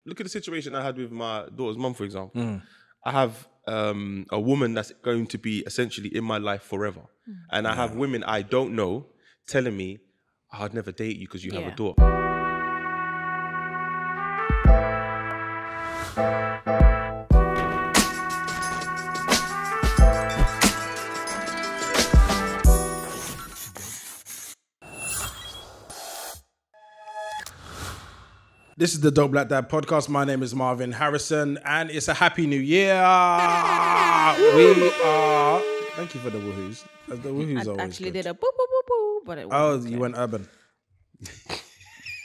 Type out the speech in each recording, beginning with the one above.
look at the situation I had with my daughter's mum, for example. I have a woman that's going to be essentially in my life forever. And I have women I don't know telling me, I'd never date you because you have a daughter. This is the Dope Black Dad podcast. My name is Marvin Harrison, and it's a happy new year. We are. Thank you for the woohoos. The woohoos I always actually good. did a boo boo boo boo, but it wasn't You went urban.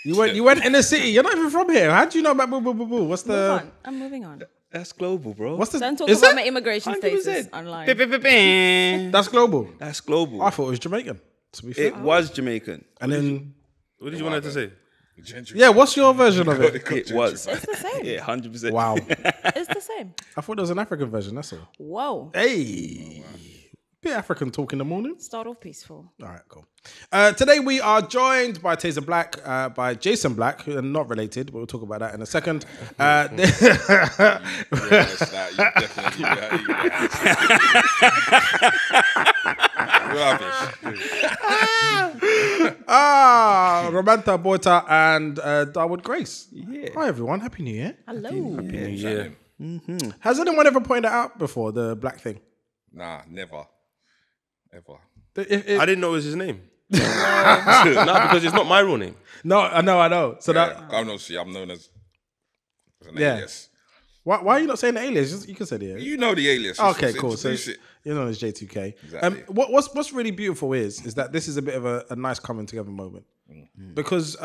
You went in the city. You're not even from here. How do you know about boo boo boo boo? What's Move the? on. I'm moving on. That's global, bro. What's the? Don't talk is about it? my immigration 100%. status online. That's global. That's global. I thought it was Jamaican. To be fair. It was Jamaican. And then. What did you want her to say? Yeah, what's your version of it? It was. It's the same. Yeah, 100%. Wow. It's the same. I thought there was an African version. That's all. Whoa. Hey. Bit African talk in the morning. Start off peaceful. All right, cool. Today we are joined by Tazer Black, by Jason Black, who are not related, but we'll talk about that in a second. Romanta Boita and Darwood Grace. Yeah. Hi, everyone. Happy New Year. Hello. Happy New Year. Has anyone ever pointed that out before, the black thing? Nah, never. Ever. I didn't know it was his name. No, because it's not my real name. No, I know. So Yeah, I'm known as an alias. Why are you not saying the alias? You can say the alias. You know the alias. Okay, cool. So Introduce it. you're known as J2K. Exactly. What's really beautiful is that this is a bit of a nice coming together moment. Because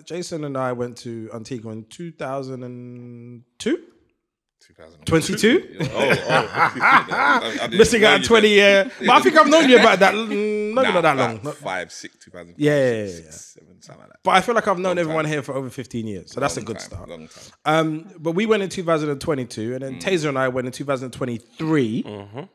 Jason and I went to Antigua in 2002? 22? Missing out on 20 years. But I think I've known you about that. Not that long. 5, 6, 2000. Yeah. 6, 7, something like that. But I feel like I've known Long everyone time. here for over 15 years. So that's a good Long start. time, long time. But we went in 2022, and then Tazer and I went in 2023. Do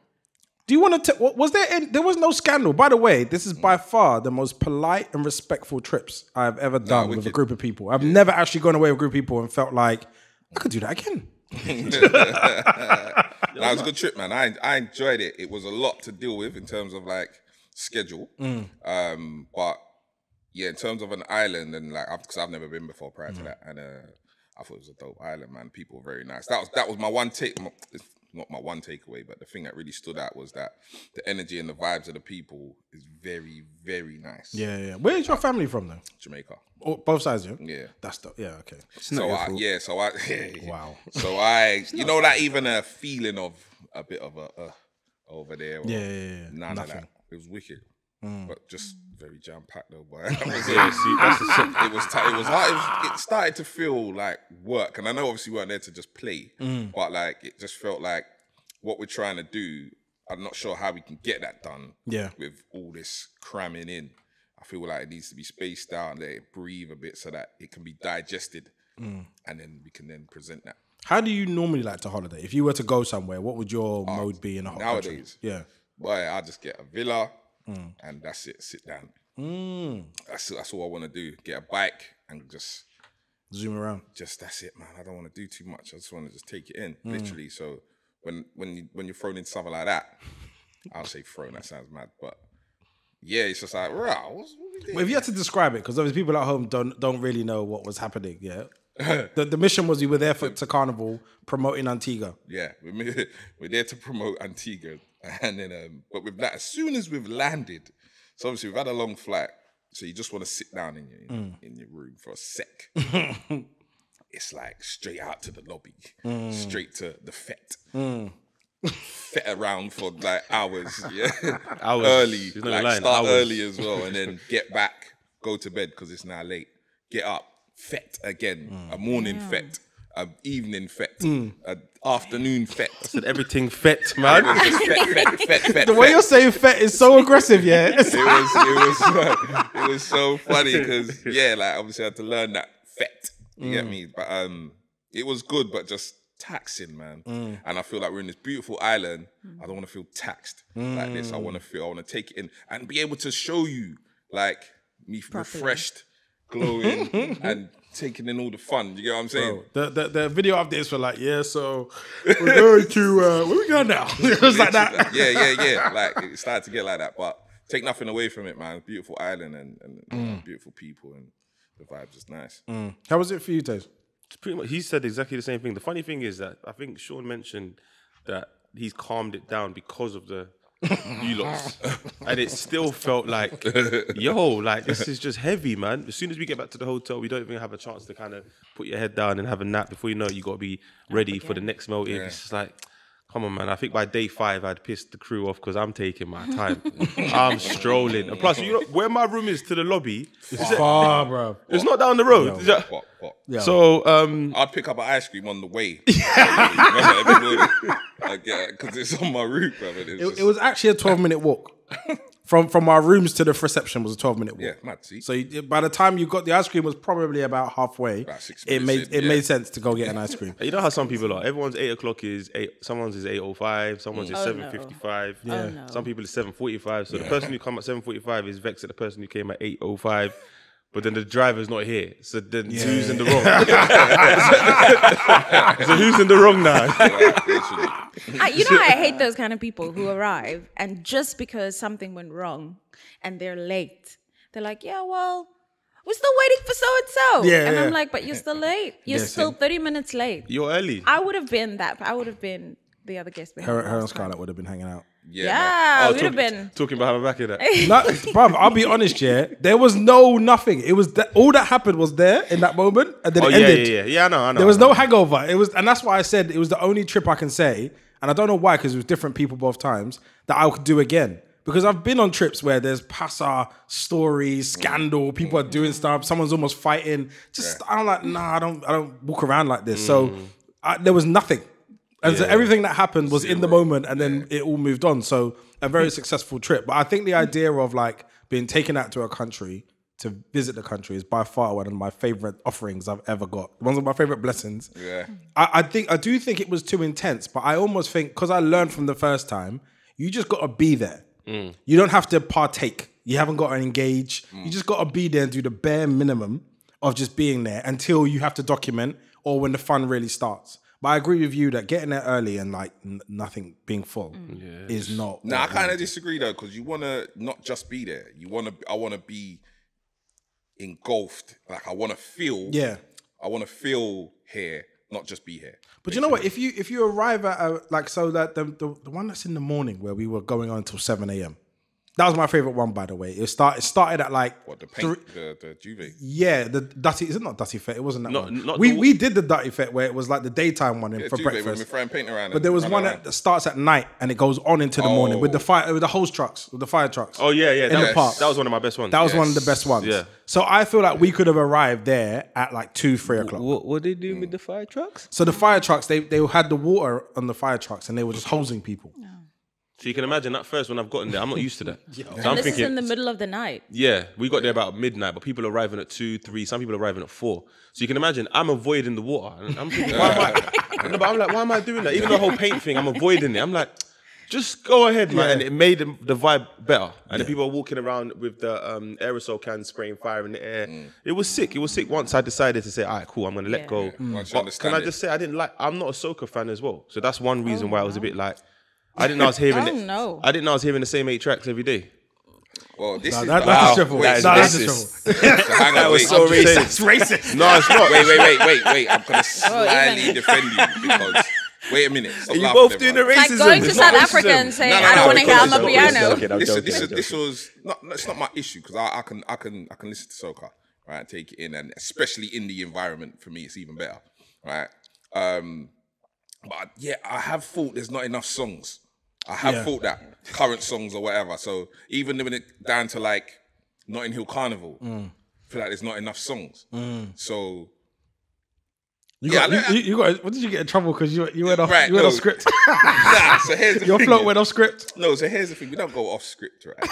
you want to? Was there was no scandal? By the way, this is by far the most polite and respectful trips I've ever done with a group of people. I've never actually gone away with a group of people and felt like I could do that again. That was a good trip, man. I enjoyed it. It was a lot to deal with in terms of like schedule. But yeah, in terms of an island and like, because I've never been before prior to that, and I thought it was a dope island, man. People were very nice. That was my one take. It's not my one takeaway, but the thing that really stood out was that the energy and the vibes of the people is very, very nice. Yeah. Where is your family from, though? Jamaica. Oh, both sides, yeah. Yeah. That's the okay. Wow. So I, you know, that even a feeling of a bit of a over there. Or Yeah. None Nothing. of that. It was wicked, but just very jam packed though. But it was hard. It started to feel like work, and I know obviously we weren't there to just play, but like it just felt like what we're trying to do. I'm not sure how we can get that done. Yeah. With all this cramming in. I feel like it needs to be spaced out and let it breathe a bit so that it can be digested, and then we can then present that. How do you normally like to holiday? If you were to go somewhere, what would your mode be in a hot country? Nowadays, Yeah. boy, I just get a villa and that's it. Sit down. That's all I want to do. Get a bike and just Zoom around. that's it, man. I don't want to do too much. I just want to just take it in, literally. So when you're thrown in something like that, I'll say thrown. That sounds mad, but. Yeah, it's just like, rah, what we doing? Well, if you had to describe it, because obviously people at home don't really know what was happening. Yeah, the mission was you were there to Carnival promoting Antigua. Yeah, we're there to promote Antigua, and then but with that, as soon as we've landed, so obviously we've had a long flight, so you just want to sit down in your room for a sec. It's like straight out to the lobby, straight to the fete. Fit around for like hours, Hours. early, He's not like lying, start hours. early as well, and then get back, go to bed because it's now late. Get up, fete again, a morning fete, a evening fete, a afternoon fete. I said everything fet, man. Fete. The way you're saying "fet" is so aggressive. Yeah, It was so funny because like obviously I had to learn that fete. You get me? But it was good, but just taxing, man. And I feel like we're in this beautiful island. I don't want to feel taxed like this. I want to take it in and be able to show you like me refreshed, glowing, and taking in all the fun. You get what I'm saying? Bro, the video updates were like, yeah, so we're going to where we going now? It was like that. Yeah. Like it started to get like that, but take nothing away from it, man. Beautiful island and beautiful people, and the vibe's just nice. How was it for you, Taze? It's pretty much. He said exactly the same thing. The funny thing is that I think Sean mentioned that he's calmed it down because of the you lots, and it still felt like, yo, like this is just heavy, man. As soon as we get back to the hotel, we don't even have a chance to kind of put your head down and have a nap. Before you know it, you got to be ready for the next motive. It's just like, come on, man. I think by day 5, I'd pissed the crew off because I'm taking my time. I'm strolling. And plus, you know where my room is to the lobby. It's far, bro. It's not down the road. What? Yo. So, I'd pick up an ice cream on the way. Because it's on my route, brother. It was actually a 12-minute walk. From our rooms to the reception was a 12-minute walk. Yeah, mad, see? So by the time you got the ice cream was probably about halfway. About 6 It minutes made sense to go get an ice cream. you know how some people are. Everyone's 8 o'clock is 8. Someone's is 8:05. Someone's is 7:55. Yeah. Oh, no. Some people is 7:45. So the person who come at 7:45 is vexed at the person who came at 8:05. But then the driver's not here. So then who's in the wrong? So who's in the wrong now? I hate those kind of people who arrive and just because something went wrong and they're late, they're like, yeah, well, we're still waiting for so-and-so. Yeah, and yeah. I'm like, but you're still late. You're still 30 minutes late. You're early. I would have been the other guest behind. Her and Scarlett would have been hanging out. Yeah, Oh, we'd have been. Talking behind my back of that. No, bruv, I'll be honest, yeah. There was nothing. It was all that happened was there in that moment, and then it ended. Yeah, I know. There was no hangover. It was, and that's why I said it was the only trip I can say, and I don't know why, because it was different people both times, that I could do again. Because I've been on trips where there's passa, stories, scandal, people are doing stuff, someone's almost fighting. I'm like, nah, I don't walk around like this. So there was nothing. And so everything that happened was in the moment, and then it all moved on. So a very successful trip. But I think the idea of like being taken out to a country to visit the country is by far one of my favorite offerings I've ever got. One of my favorite blessings. Yeah. I do think it was too intense, but I almost think because I learned from the first time, you just got to be there. You don't have to partake. You haven't got to engage. You just got to be there and do the bare minimum of just being there until you have to document or when the fun really starts. But I agree with you that getting there early and like nothing being full is not. No, I kind of disagree though, because you want to not just be there. I want to be engulfed. Like I want to feel. Yeah. I want to feel here, not just be here. But you know what? If you arrive at the one that's in the morning where we were going on until 7 a.m. That was my favorite one, by the way. It started at like What, the paint, the Juve? Yeah, the Dutty. Is it not Dutty Fet? It wasn't that one. Not We did the Dutty Fet where it was like the daytime one for Juve, breakfast. when we're throwing paint around. But there was one that starts at night and it goes on into the morning with the hose trucks, with the fire trucks. Oh yeah. In the park. That was one of my best ones. That was one of the best ones. Yeah. So I feel like we could have arrived there at like 2-3 o'clock. What they do with the fire trucks? So the fire trucks, they had the water on the fire trucks and they were just hosing people. So you can imagine that first when I've gotten there, I'm not used to that. So I'm And this thinking, is in the middle of the night. yeah, we got there about midnight, but people are arriving at 2, 3. Some people are arriving at 4. So you can imagine I'm avoiding the water. And I'm thinking, why am I? No, but I'm like, why am I doing that? Even the whole paint thing, I'm avoiding it. I'm like, just go ahead, man. And it made the vibe better. And the people are walking around with the aerosol cans spraying fire in the air. It was sick. It was sick once I decided to say, all right, cool, I'm going to let go. Once you But understand can I it. just say, I'm not a soca fan as well. So that's one reason why I was a bit like, I didn't know I was hearing it. no. I didn't know I was hearing the same 8 tracks every day. Well, this is That's a triple. Wait, That's a racist. triple. So hang on, wait. so I'm just saying- That's racist. No, it's not. Wait. I'm gonna slightly defend you because. Wait a minute. Stop Are you laughing, both doing the everyone. Like racism? going to It's South not Africa racism. and saying, No, I don't want to hear because I'm a piano. This was not. It's not my issue because I can listen to soca, right? Take it in, and especially in the environment for me, it's even better, right? But yeah, I have thought there's not enough songs. I have thought that current songs or whatever. So even when it down to like Notting Hill Carnival, I feel like there's not enough songs. So. You got, what did you get in trouble because you went off? Right, you went no. off script. Nah, so here's the Your thing. float went off script. No, so here's the thing. We don't go off script, right? So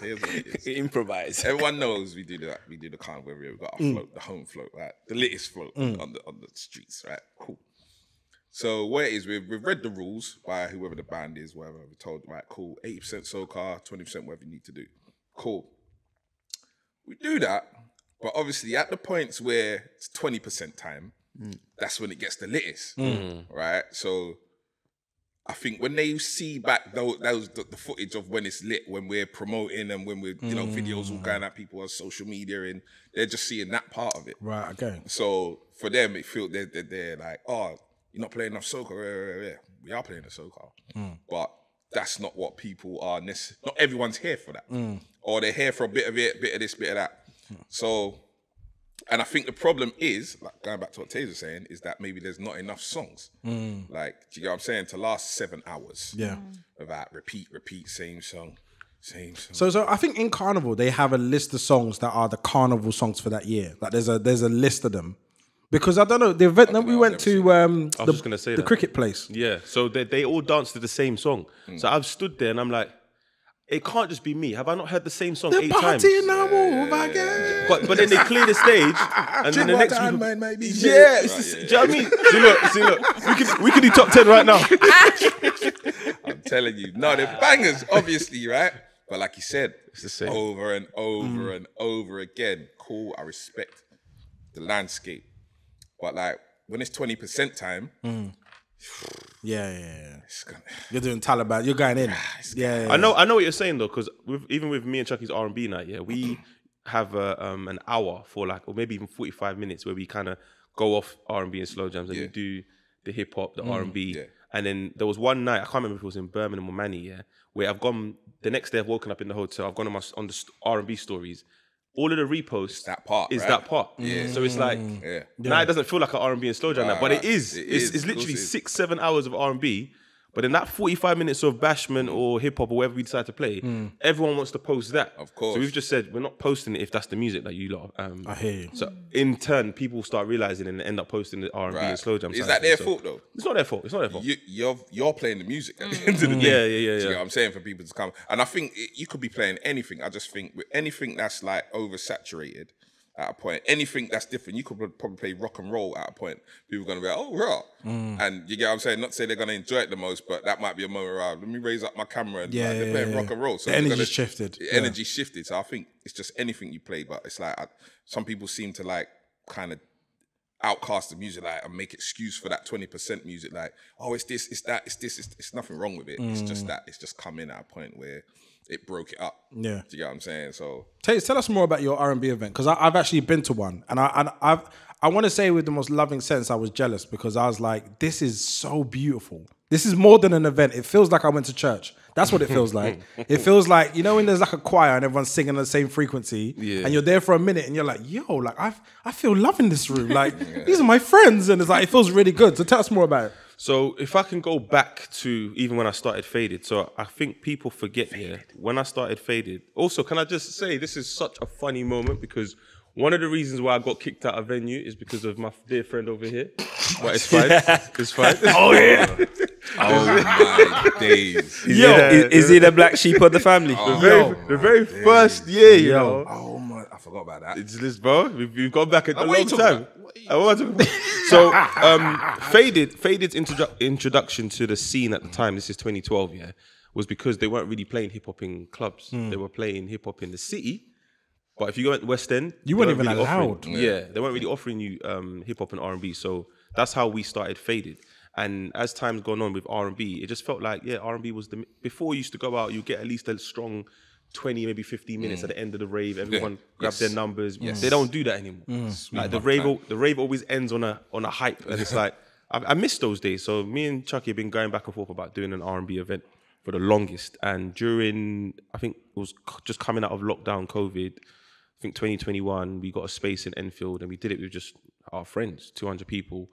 here's what it is. Improvise. Everyone knows we do the carnival every year. We've got our float, the home float, right? The latest float on the streets, right? Cool. So what it is, we've read the rules by whoever the band is, whatever. We're told, right, cool, 80% soca, 20% whatever you need to do. Cool. We do that, But obviously, at the points where it's 20% time, that's when it gets the littest, right? So I think when they see back the footage of when it's lit, when we're promoting and when we're, videos all going at people on social media, and they're just seeing that part of it. Right, okay. So for them, it feels they're like, oh, you're not playing enough soca. Yeah. We are playing the soca. But that's not what people are necessarily. Not everyone's here for that. Or they're here for a bit of it, bit of this, bit of that. So, and I think the problem is, like going back to what Taser's saying, is that maybe there's not enough songs. Like, do you get what I'm saying? To last 7 hours. Yeah. Without repeat, same song. So I think in Carnival, they have a list of songs that are the Carnival songs for that year. Like there's a list of them. Because I don't know, the event that we went to, the cricket place. Yeah, so they all danced to the same song. So I've stood there and I'm like, it can't just be me. Have I not heard the same song 8 times? But then they clear the stage, and then the next group. Yeah, do you know what I mean? See, look, we could do top 10 right now. I'm telling you, no, they're bangers, obviously, right? But like you said, it's the same over and over and over again. Cool, I respect the landscape, but like when it's 20% time. Yeah. You're doing Taliban. You're going in. Yeah. I know what you're saying though, because even with me and Chucky's R&B night, we have an hour for or maybe even 45 minutes where we kind of go off R&B and slow jams and we do the hip hop, the R&B, and then there was one night I can't remember if it was in Birmingham or Manny, where I've gone the next day. I've woken up in the hotel. I've gone on the R&B stories. All of the reposts that part. Yeah. So it's like now it doesn't feel like an R&B and slow jam, but it is. It's literally 6-7 hours of R&B. But in that 45 minutes of bashment or hip hop or whatever we decide to play, everyone wants to post that. Of course. So we've just said we're not posting it if that's the music that you lot. I hear you. So in turn, people start realizing and end up posting the R&B and slow jam. Is that their fault though? It's not their fault. You're playing the music at the end of the day. Yeah. Do you know what I'm saying? For people to come, and I think you could be playing anything. I just think with anything that's like oversaturated at a point, anything that's different, you could probably play rock and roll at a point. People are gonna be like, oh, rock. And you get what I'm saying? Not to say they're gonna enjoy it the most, but that might be a moment where let me raise up my camera and they're playing rock and roll. So the energy shifted. Energy shifted. So I think it's just anything you play, but it's like some people seem to like kind of outcast the music and make excuse for that 20% music. Like, oh, it's this, it's that, it's this. It's nothing wrong with it. It's just that it's just come in at a point where it broke it up. Yeah. Do you get what I'm saying? So tell us more about your R&B event, because I've actually been to one, and I want to say with the most loving sense, I was jealous because I was like, this is so beautiful. This is more than an event. It feels like I went to church. That's what it feels like. It feels like, when there's like a choir and everyone's singing on the same frequency, and you're there for a minute and you're like, yo, like I feel love in this room. Like these are my friends, and it's like it feels really good. So tell us more about it. So if I can go back to even when I started Faded, so I think people forget when I started Faded. Also, can I just say this is such a funny moment because one of the reasons why I got kicked out of venue is because of my dear friend over here. But it's fine. It's fine. Oh yeah. oh my days. Is he the black sheep of the family? The very first year, you know. Oh my, I forgot about that. It's this, bro. We've gone back a long time. So, Faded's introduction to the scene at the time, this is 2012, was because they weren't really playing hip hop in clubs. They were playing hip hop in the city. But if you go at West End, you weren't even allowed. They weren't really offering you hip hop and R&B. So that's how we started Faded. And as time's gone on with R&B, it just felt like R&B was before you used to go out, you get at least a strong 20, maybe 15 minutes at the end of the rave. Everyone grabbed their numbers. They don't do that anymore. Like the rave always ends on a hype, and it's like I miss those days. So me and Chucky have been going back and forth about doing an R&B event for the longest. And during, I think it was just coming out of lockdown, COVID, I think 2021, we got a space in Enfield and we did it with just our friends, 200 people.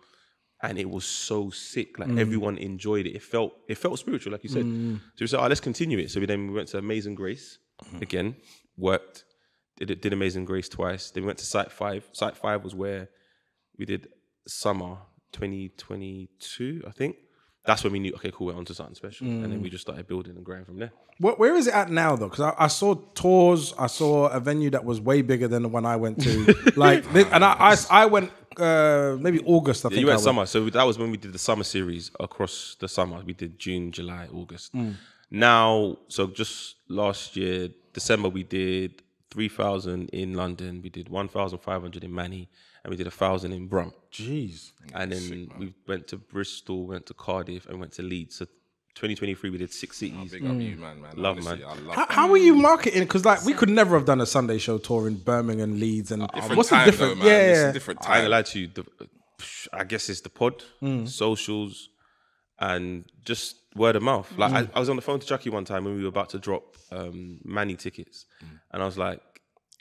And it was so sick. Like everyone enjoyed it. It felt spiritual, like you said. So we said, let's continue it. So we went to Amazing Grace again, worked, did Amazing Grace twice. Then we went to Site 5. Site 5 was where we did summer 2022, I think. That's when we knew, okay, cool, we're onto something special. And then we just started building and growing from there. Where is it at now, though? Because I saw tours, I saw a venue that was way bigger than the one I went to. I went maybe August, I think. You went summer. So that was when we did the summer series across the summer. We did June, July, August. Now, so just last year, December, we did 3,000 in London. We did 1,500 in Manny, and we did 1,000 in Brum. Jeez. And then we went to Bristol, went to Cardiff, and went to Leeds. So 2023, we did 6 cities. Big up you, man. Love, Honestly, man. I love How were you marketing? Because like we could never have done a Sunday show tour in Birmingham, Leeds, and what's the time, difference? though, man. It's Yeah, a different I ain't time. gonna lie to you. I guess it's the pod, socials, and just word of mouth. Like I was on the phone to Chucky one time when we were about to drop Manny tickets, and I was like,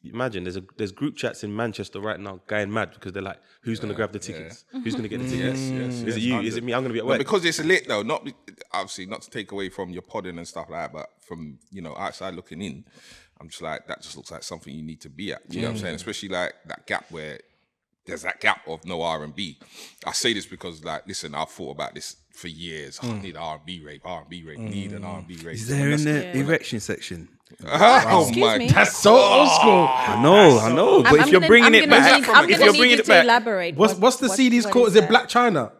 imagine there's group chats in Manchester right now going mad because they're like, who's gonna grab the tickets? Who's gonna get the tickets? Yes, Is it you? Is it me? I'm gonna be at No, work. because it's lit though. Not obviously not to take away from your podding and stuff like that, but from outside looking in, I'm just like that. Just looks like something you need to be at. You know what I'm saying? Especially like that gap where there's that gap of no R&B. I say this because like, listen, I've thought about this for years. I need an R&B rave. Need an R&B rave. Is there in the erection section? Oh Excuse my me. God. that's so old school. I know. But if you're bringing it back, I'm if gonna you're need bringing you it to back, elaborate. What's the CDs what called? Is it that? Black China?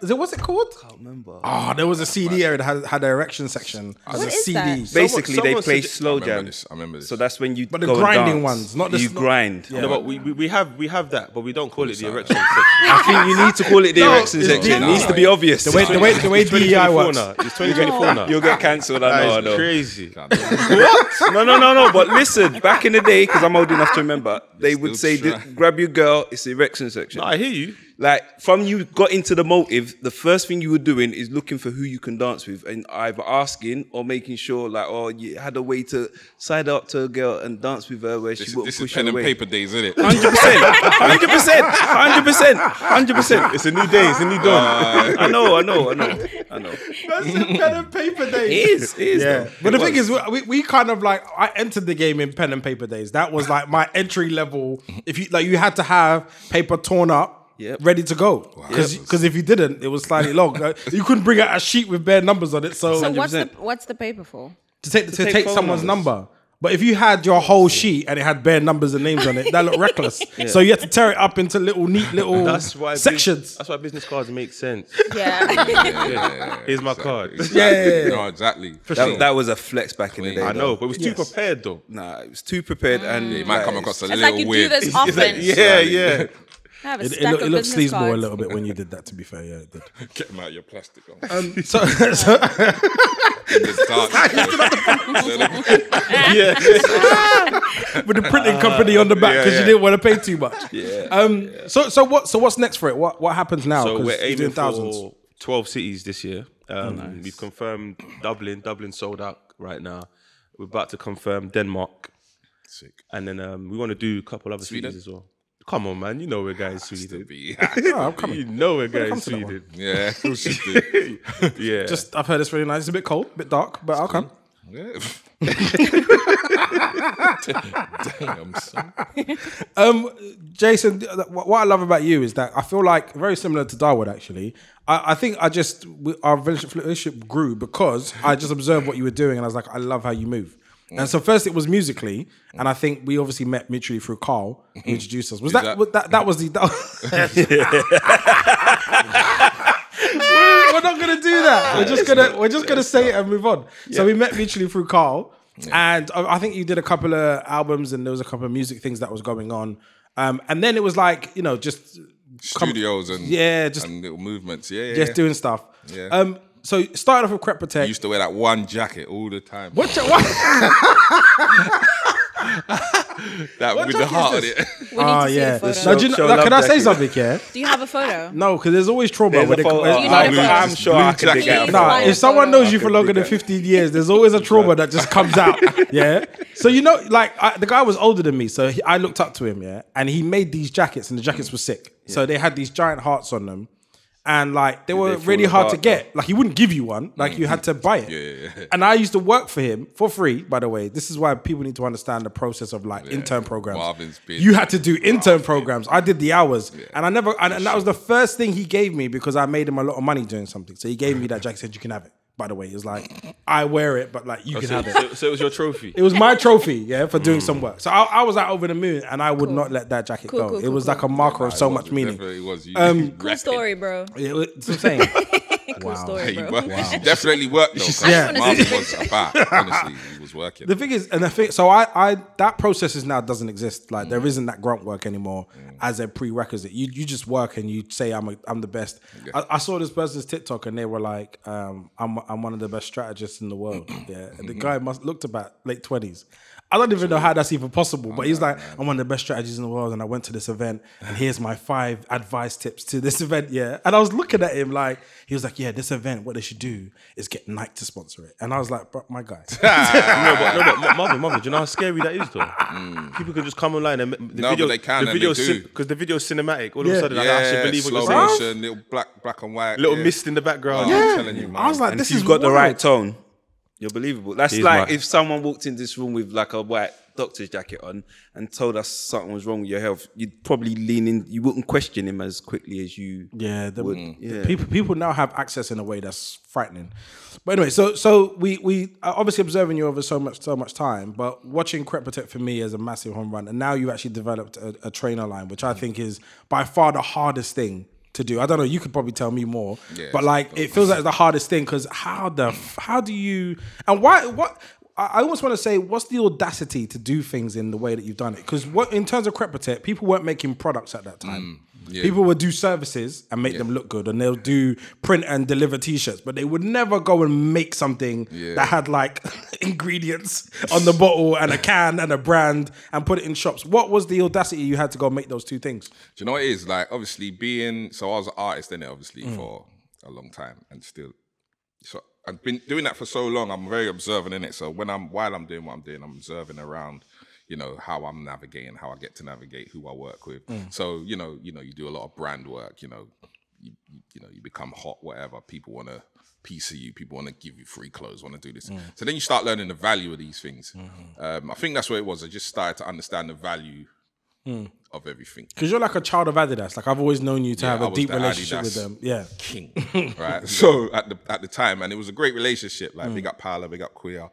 Is it what's it called? I can't remember. Oh, there was a CD area that had an erection section as What a is CD. that? Basically, they someone play said- slow I remember jams. this. I remember this. So that's when you But the go and grinding dance. ones, not the you sno- grind. No, but we have that, but we don't call it the erection section. I think you need to call it the erection it's section. It not. needs to be obvious. The way DEI 2024 works. now. It's 2024 now. You'll get cancelled. I know. I That know. is crazy. What? No. But listen, back in the day, because I'm old enough to remember, they would say, Still try. grab your girl, it's the erection section. No, I hear you. Like, from you got into the motive, the first thing you were doing is looking for who you can dance with and either asking or making sure, like, oh, you had a way to side up to a girl and dance with her where she wouldn't This is push pen her and away. paper days, isn't it? 100%. It's a new day. It's a new dawn. I know. That's the pen and paper days. It is. Yeah, though. but the It thing was. is, we kind of like I entered the game in pen and paper days. That was like my entry level. If you had to have paper torn up. Yep. Ready to go, because if you didn't, it was slightly long. You couldn't bring out a sheet with bare numbers on it. So So 100%. what's the paper for? to take take someone's phone numbers. number. But if you had your whole sheet and it had bare numbers and names on it, that looked reckless. So you had to tear it up into neat little That's why sections. That's why business cards make sense. Yeah. Here's my card. Yeah. No, exactly. That was a flex back in the day. I know, though. but it was too prepared though. Nah, it was too prepared and It might come across a It's little like you do weird. this often. Yeah. I have a It stack of looked business sleazeball a cards. little bit when you did that. To be fair, yeah, it did. Get them out of your plastic. So with the printing company on the back because you didn't want to pay too much. Yeah. So what's next for it? What happens now? So 'Cause we're you're aiming doing for thousands. 12 cities this year. We've confirmed Dublin. Dublin sold out right now. We're about to confirm Denmark. Sick. And then we want to do a couple other Sweden? cities as well. Come on, man. You know we're going Sweden. Oh, I'm coming. You know we're going come to that Sweden. Yeah, we should do. Yeah. Just I've heard it's really nice. It's a bit cold, a bit dark, but I'll come. Yeah. Damn, son. Jason, what I love about you is that I feel like very similar to Darwood actually. I think our relationship grew because I just observed what you were doing and I was like, I love how you move. And so first it was musically, and I think we obviously met mutually through Carl, who introduced us. That was the We're not gonna do that. We're just gonna say it and move on. So we met mutually through Carl, and I think you did a couple of albums, and there was a couple of music things that was going on. And then it was like just Studios and and little movements. Yeah. doing stuff. Yeah. So started off with Crep I Protect. used to wear that one jacket all the time. What? That What with the jacket heart on is it. We need to see the photo. Now, do you know, Show like, can I love say jacket. something? Yeah. Do you have a photo? No, because there's always trauma. There's when a it photo. comes- You need a photo. I'm sure I can dig out. Please Nah, find if a someone photo. knows you for longer than 15 years, there's always a trauma that just comes out. Yeah. So, the guy was older than me. So I looked up to him. Yeah. And he made these jackets and the jackets were sick. So they had these giant hearts on them. And they were fall really hard to apart, get. Like he wouldn't give you one. Like you had to buy it. Yeah. And I used to work for him for free, by the way. This is why people need to understand the process of intern programs. Marvin's been You had to do intern programs. I did the hours. And I never and that was the first thing he gave me because I made him a lot of money doing something. So he gave me that jacket, said you can have it. By the way, it was like I wear it, but you can have it. So it was your trophy. It was my trophy, for doing some work. So I was out over the moon, and I would not let that jacket Cool, go. cool, it was cool, like a marker of so much meaning. Definitely was. You Cool story, bro. It's insane. Cool story, He bro. definitely worked though. Yeah. Marvin was about. Honestly, he was working. The thing is, and the thing, so I that process is now doesn't exist. Like there isn't that grunt work anymore as a prerequisite. You just work and you say I'm the best. Yeah. I saw this person's TikTok and they were like, I'm one of the best strategists in the world. Yeah, and the guy looked about late 20s. I don't even know how that's even possible, but he's like, I'm one of the best strategists in the world, and I went to this event, and here's my 5 advice tips to this event. Yeah, and I was looking at him like, he was like, yeah, this event, what they should do is get Nike to sponsor it, and I was like, bro, my guy. Mother, do you know how scary that is, though? People can just come online and but they can, and they do. Because the video's cinematic. All of a sudden, like, I should believe what slow you're saying. motion, little black and white, Little mist in the background. I'm telling you, man. I was like, And this if is you've got the wild. right tone, you're believable. That's He's like mad. if someone walked in this room with like a white doctor's jacket on and told us something was wrong with your health, you'd probably lean in. You wouldn't question him as quickly as you. Yeah, would. People now have access in a way that's frightening. But anyway, so we are obviously observing you over so much time, but watching Crep Protect for me is a massive home run. And now you actually developed a trainer line, which I think is by far the hardest thing to do. I don't know, you could probably tell me more, but like it feels like it's the hardest thing because how do you, and what I almost want to say, what's the audacity to do things in the way that you've done it? Because in terms of Crep Protect, people weren't making products at that time. People would do services and make them look good, and they'll do print and deliver T-shirts, but they would never go and make something that had like ingredients on the bottle and a can and a brand and put it in shops. What was the audacity you had to go make those two things? Do you know what it is? Like, obviously, so I was an artist in it, obviously, for a long time, and still. So I've been doing that for so long. I'm very observant in it. So while I'm doing what I'm doing, I'm observing around, you know, how I'm navigating, how I get to navigate, who I work with. So you do a lot of brand work. You become hot, whatever. People want a piece of you. People want to give you free clothes. Want to do this. So then you start learning the value of these things. I think that's what it was. I just started to understand the value of everything. Because you're like a child of Adidas. Like I've always known you to have a deep relationship with them. Yeah, king, right? So at the time, and it was a great relationship. Like big up Paula, big up Queer.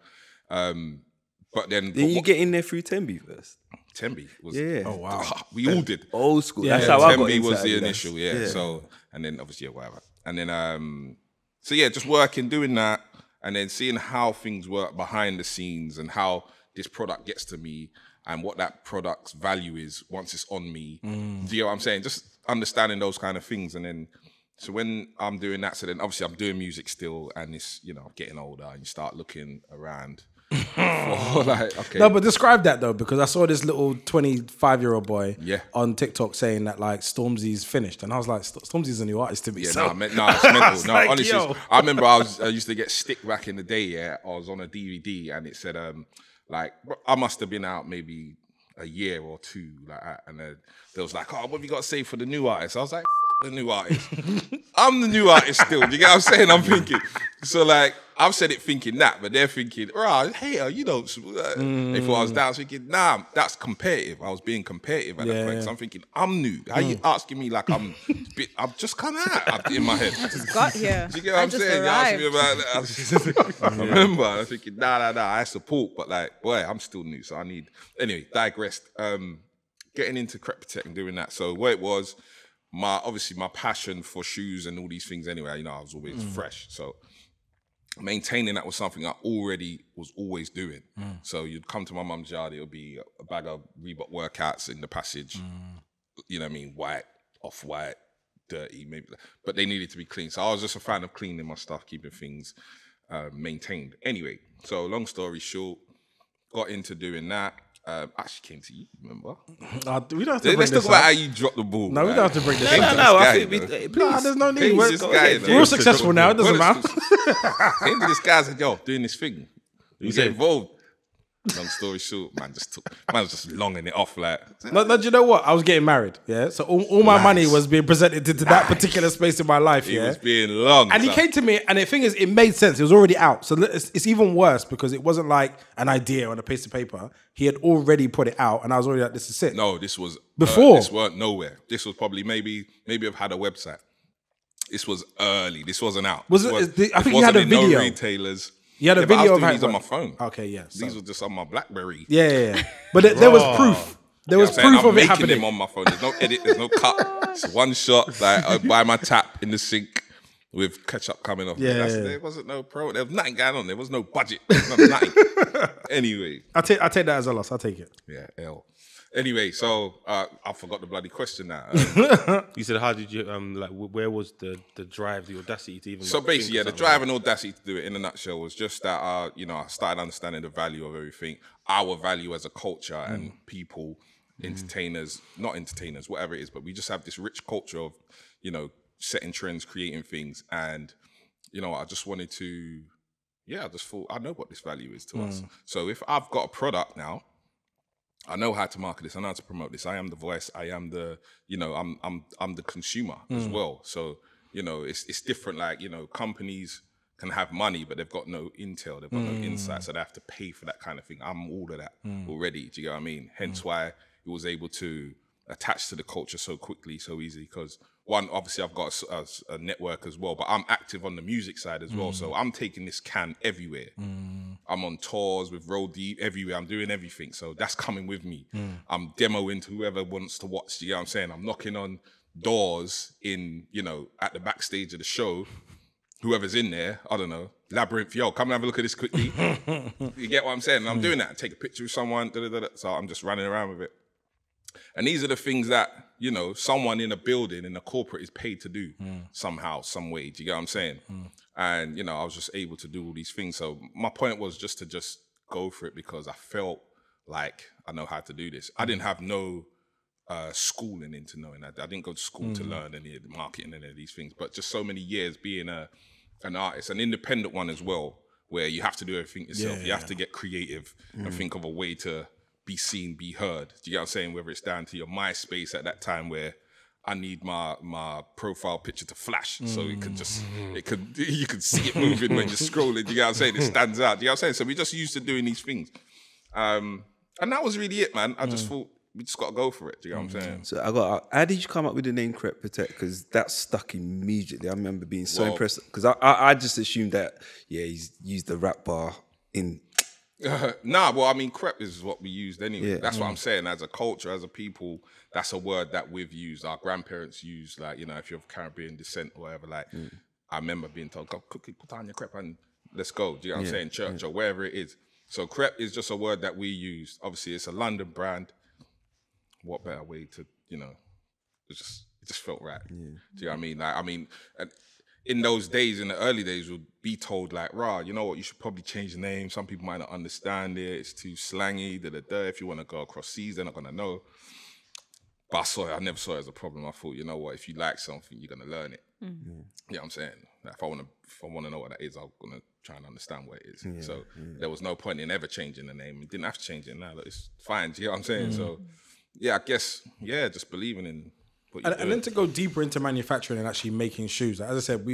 But then you get in there through Tembi first. Tembi was Oh wow. We all did. Old school. Yeah, That's how I got Tembi into was the Adidas. initial, So and then obviously whatever. And then just working, doing that, and then seeing how things work behind the scenes and how this product gets to me and what that product's value is once it's on me. Do you know what I'm saying? Just understanding those kind of things. And then, so when I'm doing that, so then obviously I'm doing music still, and it's, I'm getting older, and you start looking around for like, okay. No, but describe that though, because I saw this little 25-year-old boy on TikTok saying that like Stormzy's finished, and I was like, Stormzy's a new artist to me. Yeah, so. it's mental. No, like, honestly, yo. I remember I used to get stick back in the day. Yeah, I was on a DVD, and it said, like, I must have been out maybe a year or two, like that, and then they was like, "Oh, what have you got to say for the new artist?" I was like, "The new artist, I'm the new artist still." Do you get what I'm saying? I'm thinking, so like, I've said it thinking that, but they're thinking, "Right, hey, you don't." They thought I was down. I was thinking, nah, that's competitive. I was being competitive at that point. So I'm thinking, I'm new. How you asking me like I've just come out in my head. Just got here. Do you get what I'm saying? You asked me about that. I remember. I was thinking, nah, I support, but like, boy, I'm still new, so I need. Anyway, digressed. Getting into Crep Protect and doing that. So what it was, obviously my passion for shoes and all these things. Anyway, I was always fresh. So maintaining that was something I already was always doing. So you'd come to my mum's yard, it would be a bag of Reebok workouts in the passage. You know what I mean? White, off-white, dirty, maybe, but they needed to be clean. So I was just a fan of cleaning my stuff, keeping things maintained. Anyway, so long story short, got into doing that. Actually came to you, remember? We don't have to Let's talk about how you dropped the ball. No, we don't have to bring this Came up. to No, this I guy, think though. Nah, there's no need. Came to We're, this guy, we're all successful now. It doesn't matter. Came to this guy and said, "Yo, doing this thing. You get involved." Long story short, man was just longing it off like. No, do you know what? I was getting married, yeah? So all my money was being presented into that particular space in my life, He yeah? was being long. And he came to me, and the thing is, it made sense. It was already out. So it's even worse because it wasn't like an idea on a piece of paper. He had already put it out, and I was already like, this is it. No, this was Before. This weren't nowhere. This was probably maybe I've had a website. This was early. This wasn't out. Was it? I think you had a wasn't in video. No retailers. You had a Yeah, but I video was of doing how these it on my went. phone. Okay, yeah. So. These were just on my BlackBerry. Yeah. But there was proof. There was proof of it making happening. them on my phone. There's no edit. There's no cut. It's one shot. Like I buy my tap in the sink. with ketchup coming off. Yeah. There wasn't no there was nothing going on. There was no budget. There was nothing. Anyway. I take that as a loss. I'll take it. Yeah, L. Anyway, so I forgot the bloody question now. You said, how did you where was the drive, the audacity to even? So like, basically, think the of drive something and audacity to do it in a nutshell was just that I started understanding the value of everything, our value as a culture and people, entertainers, not entertainers, whatever it is, but we just have this rich culture of, setting trends, creating things, and I just wanted to, I just thought I know what this value is to us. So if I've got a product now, I know how to market this. I know how to promote this. I am the voice. I am the, I'm the consumer as well. So, it's different. Like, companies can have money, but they've got no intel. They've got no insight. So they have to pay for that kind of thing. I'm all of that already. Do you get what I mean? Hence why it was able to attach to the culture so quickly, so easily. Because one, obviously I've got a network as well, but I'm active on the music side as well. So I'm taking this can everywhere. I'm on tours with Roll Deep everywhere. I'm doing everything. So that's coming with me. I'm demoing to whoever wants to watch. You know what I'm saying? I'm knocking on doors in, at the backstage of the show. Whoever's in there, I don't know, Labyrinth, yo, come and have a look at this quickly. You get what I'm saying? And I'm doing that. Take a picture of someone. So I'm just running around with it. And these are the things that, someone in a building, in a corporate is paid to do somehow, some way. Do you get what I'm saying? And, I was just able to do all these things. So my point was just to go for it because I felt like I know how to do this. I didn't have no schooling into knowing that. I didn't go to school to learn any of the marketing and any of these things. But just so many years being an artist, an independent one as well, where you have to do everything yourself. You have to get creative and think of a way to be seen, be heard. Do you get what I'm saying? Whether it's down to your MySpace at that time where I need my profile picture to flash so you could see it moving when you're scrolling. Do you get what I'm saying? It stands out. Do you get what I'm saying? So we just used to doing these things. And that was really it, man. I just thought we just got to go for it. Do you get what I'm saying? So how did you come up with the name Crep Protect? Because that stuck immediately. I remember being so impressed because I just assumed that, he's used the rap bar in... Crep is what we used anyway. That's what I'm saying. As a culture, as a people, that's a word that we've used. Our grandparents used, like, if you're of Caribbean descent or whatever, like, I remember being told, go quickly put on your crep and let's go. Do you know what I'm saying? Church or wherever it is. So crep is just a word that we use. Obviously, it's a London brand. What better way to, it just felt right. Do you know what I mean? In those days, in the early days, would be told like, you know what, you should probably change the name. Some people might not understand it. It's too slangy, If you want to go across seas, they're not going to know. But I never saw it as a problem. I thought, you know what, if you like something, you're going to learn it. You know what I'm saying? Like, if I want to know what that is, I'm going to try and understand what it is. There was no point in ever changing the name. You didn't have to change it now. It's fine. Do you know what I'm saying? So, I guess, just believing in... And then to go deeper into manufacturing and actually making shoes. As I said,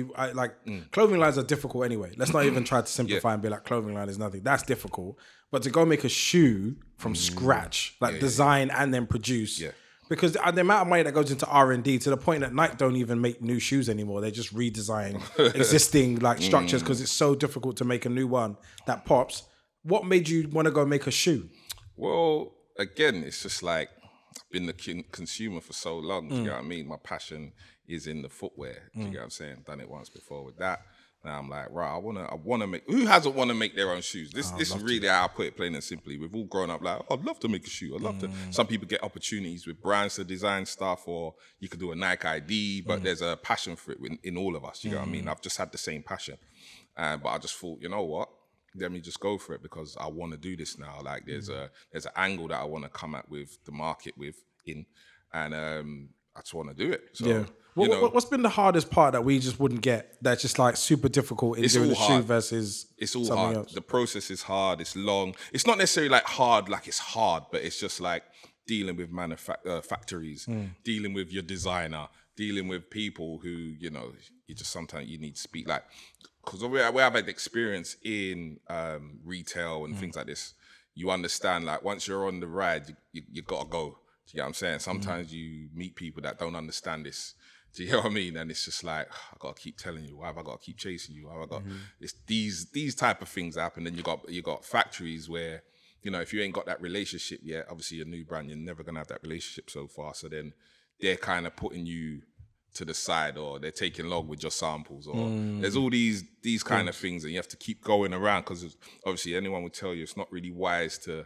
clothing lines are difficult anyway. Let's not even try to simplify and be like clothing line is nothing. That's difficult. But to go make a shoe from scratch, design and then produce. Because the amount of money that goes into R&D to the point that Nike don't even make new shoes anymore. They just redesign existing structures because it's so difficult to make a new one that pops. What made you want to go make a shoe? Well, again, it's just like, been the consumer for so long, do you know what I mean? My passion is in the footwear, do you get what I'm saying? Done it once before with that. Now I'm like, I wanna make, who hasn't want to make their own shoes? This is really how I put it plain and simply. We've all grown up like, I'd love to make a shoe. I'd love to. Some people get opportunities with brands to design stuff, or you could do a Nike ID, but there's a passion for it in all of us, you know what I mean? I've just had the same passion. But I just thought, you know what? Let me just go for it because I want to do this now. Like there's an angle that I want to come at with the market and I just want to do it. So, what's been the hardest part that we just wouldn't get? That's just like super difficult in doing the shoe versus it's all something hard. else. The process is hard. It's long. It's not necessarily like hard, like it's hard, but it's just like dealing with factories, dealing with your designer, dealing with people who you just sometimes you need to speak like. Because where I've had experience in retail and things like this, you understand, like, once you're on the ride, you got to go. Do you get what I'm saying? Sometimes you meet people that don't understand this. Do you know what I mean? And it's just like, I got to keep telling you. Why have I got to keep chasing you? Why have I got... It's these type of things happen. Then you got factories where, if you ain't got that relationship yet, obviously a new brand, you're never going to have that relationship so far. So then they're kind of putting you to the side, or they're taking long with your samples, or there's all these kind of things, and you have to keep going around, because obviously anyone would tell you it's not really wise to,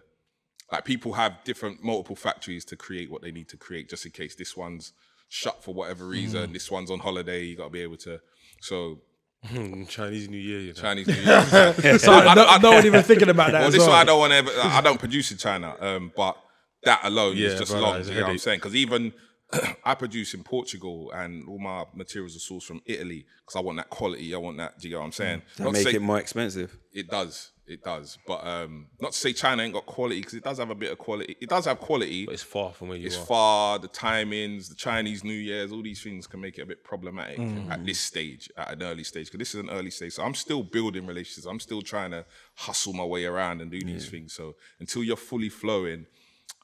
like, people have multiple factories to create what they need to create, just in case this one's shut for whatever reason, this one's on holiday, you got to be able to, so... Chinese New Year, you know. Chinese New Year. So no one even thinking about that. Well, as this is well. why I don't want to. I don't produce in China, but that alone is just long. it's a You know what I'm headache. saying? Because even I produce in Portugal, and all my materials are sourced from Italy, because I want that quality. I want that. Do you get what I'm saying? That make it more expensive. It does. It does. But not to say China ain't got quality, because it does have a bit of quality. It does have quality. But it's far from where you It's are. far, the timings, the Chinese New Year's, all these things can make it a bit problematic at this stage, at an early stage, because this is an early stage. So I'm still building relationships. I'm still trying to hustle my way around and do these things. So until you're fully flowing,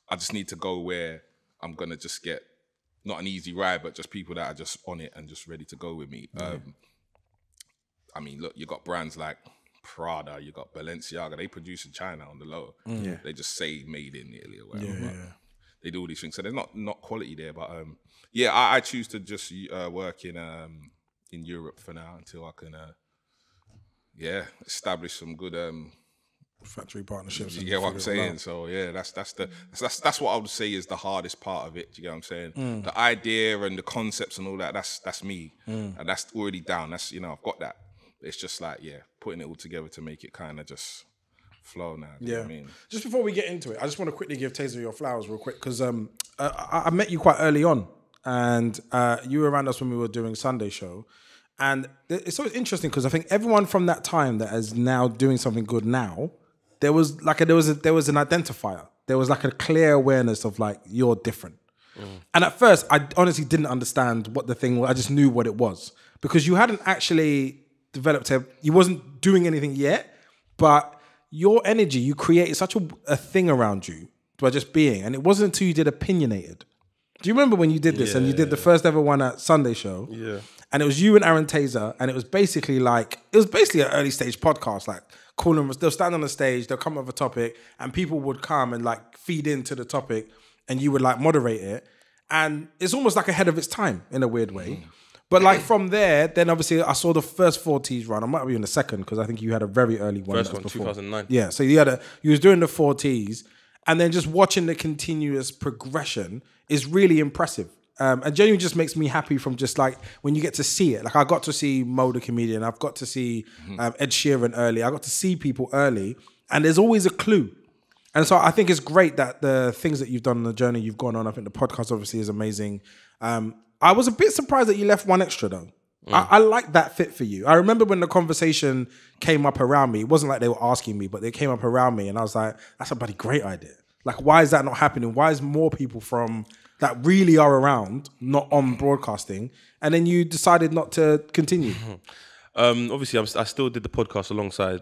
I just need to go where I'm going to just get, not an easy ride, but just people that are just on it and just ready to go with me. I mean, look, you got brands like Prada, you got Balenciaga, they produce in China on the low. They just say made in Italy or whatever. But they do all these things. So there's not quality there. But I choose to just work in Europe for now until I can establish some good factory partnerships. you get what I'm saying? So yeah, that's what I would say is the hardest part of it. Do you get what I'm saying? The idea and the concepts and all that, that's me. And that's already down. That's, I've got that. It's just like, putting it all together to make it kind of just flow now. Do you know what I mean? Just before we get into it, I just want to quickly give Tazer your flowers real quick, because I met you quite early on, and you were around us when we were doing Sunday show. And it's always interesting, because I think everyone from that time that is now doing something good now, there was an identifier. There was like a clear awareness of like, you're different. And at first, I honestly didn't understand what the thing was. I just knew what it was, because you hadn't actually developed you wasn't doing anything yet, but your energy, you created such a thing around you by just being. And it wasn't until you did Opinionated. Do you remember when you did this and you did the first ever one at Sunday show? Yeah. And it was you and Aaron Tazer, and it was basically an early stage podcast, like calling, they'll stand on the stage, they'll come up with a topic, and people would come and like feed into the topic, and you would like moderate it. And it's almost like ahead of its time in a weird way. But like from there, then obviously I saw the first 4Ts run. I might be in the second, because I think you had a very early one. First one, before. 2009. Yeah, so you was doing the 4Ts, and then just watching the continuous progression is really impressive. And genuinely just makes me happy from just like when you get to see it. Like I got to see Mo the comedian, I've got to see Ed Sheeran early, I got to see people early, and there's always a clue. And so I think it's great that the things that you've done on the journey you've gone on, I think the podcast obviously is amazing. I was a bit surprised that you left One Extra though. I like that fit for you. I remember when the conversation came up around me, it wasn't like they were asking me, but they came up around me and I was like, that's a bloody great idea. Like, why is that not happening? Why is more people from that really are around not on broadcasting? And then you decided not to continue. Obviously, I still did the podcast alongside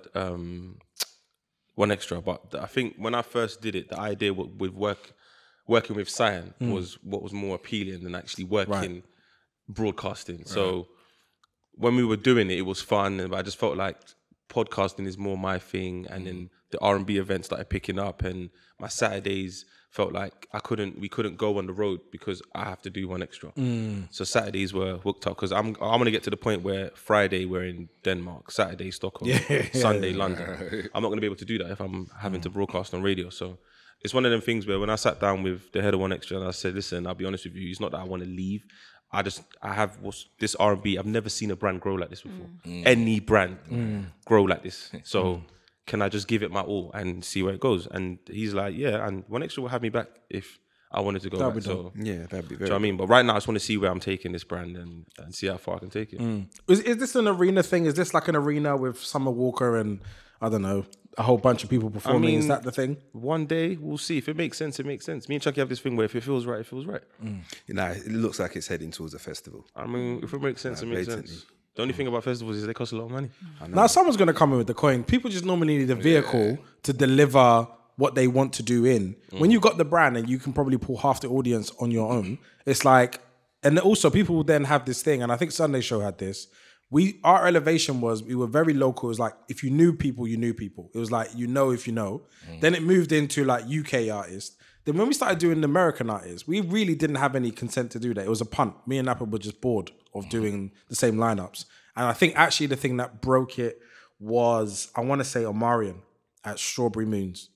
One Extra, but I think when I first did it, the idea with working with Cyan was what was more appealing than actually working broadcasting. So when we were doing it, it was fun, but I just felt like podcasting is more my thing. And then the R&B events started picking up, and my Saturdays felt like we couldn't go on the road because I have to do One Extra. So Saturdays were hooked up, because I'm gonna get to the point where Friday we're in Denmark, Saturday Stockholm, Sunday London. I'm not gonna be able to do that if I'm having to broadcast on radio. So it's one of them things where when I sat down with the head of One Extra and I said, listen, I'll be honest with you, it's not that I want to leave. I have this R&B. I've never seen a brand grow like this before. Any brand grow like this. So can I just give it my all and see where it goes? And he's like, yeah, and One Extra will have me back if I wanted to go back. So Yeah, that'd be very. do you know what I mean? But right now I just want to see where I'm taking this brand and see how far I can take it. Is this an arena thing? Is this like an arena with Summer Walker and, I don't know, a whole bunch of people performing? Is that the thing? One day we'll see. If it makes sense, it makes sense. Me and Chucky have this thing where if it feels right, it feels right. It looks like it's heading towards a festival. I mean, if it makes sense, it makes blatantly. sense. The only thing about festivals is they cost a lot of money. Now, someone's going to come in with the coin. People just normally need a vehicle to deliver what they want to do in. When you've got the brand and you can probably pull half the audience on your own, it's like, and also people will then have this thing, and I think Sunday Show had this. Our elevation was, we were very local. It was like, if you knew people, you knew people. It was like, if you know. Then it moved into like UK artists. then when we started doing the American artists, we really didn't have any consent to do that. It was a punt. Me and Napa were just bored of doing the same lineups. And I think actually the thing that broke it was, I want to say Omarion at Strawberry Moons.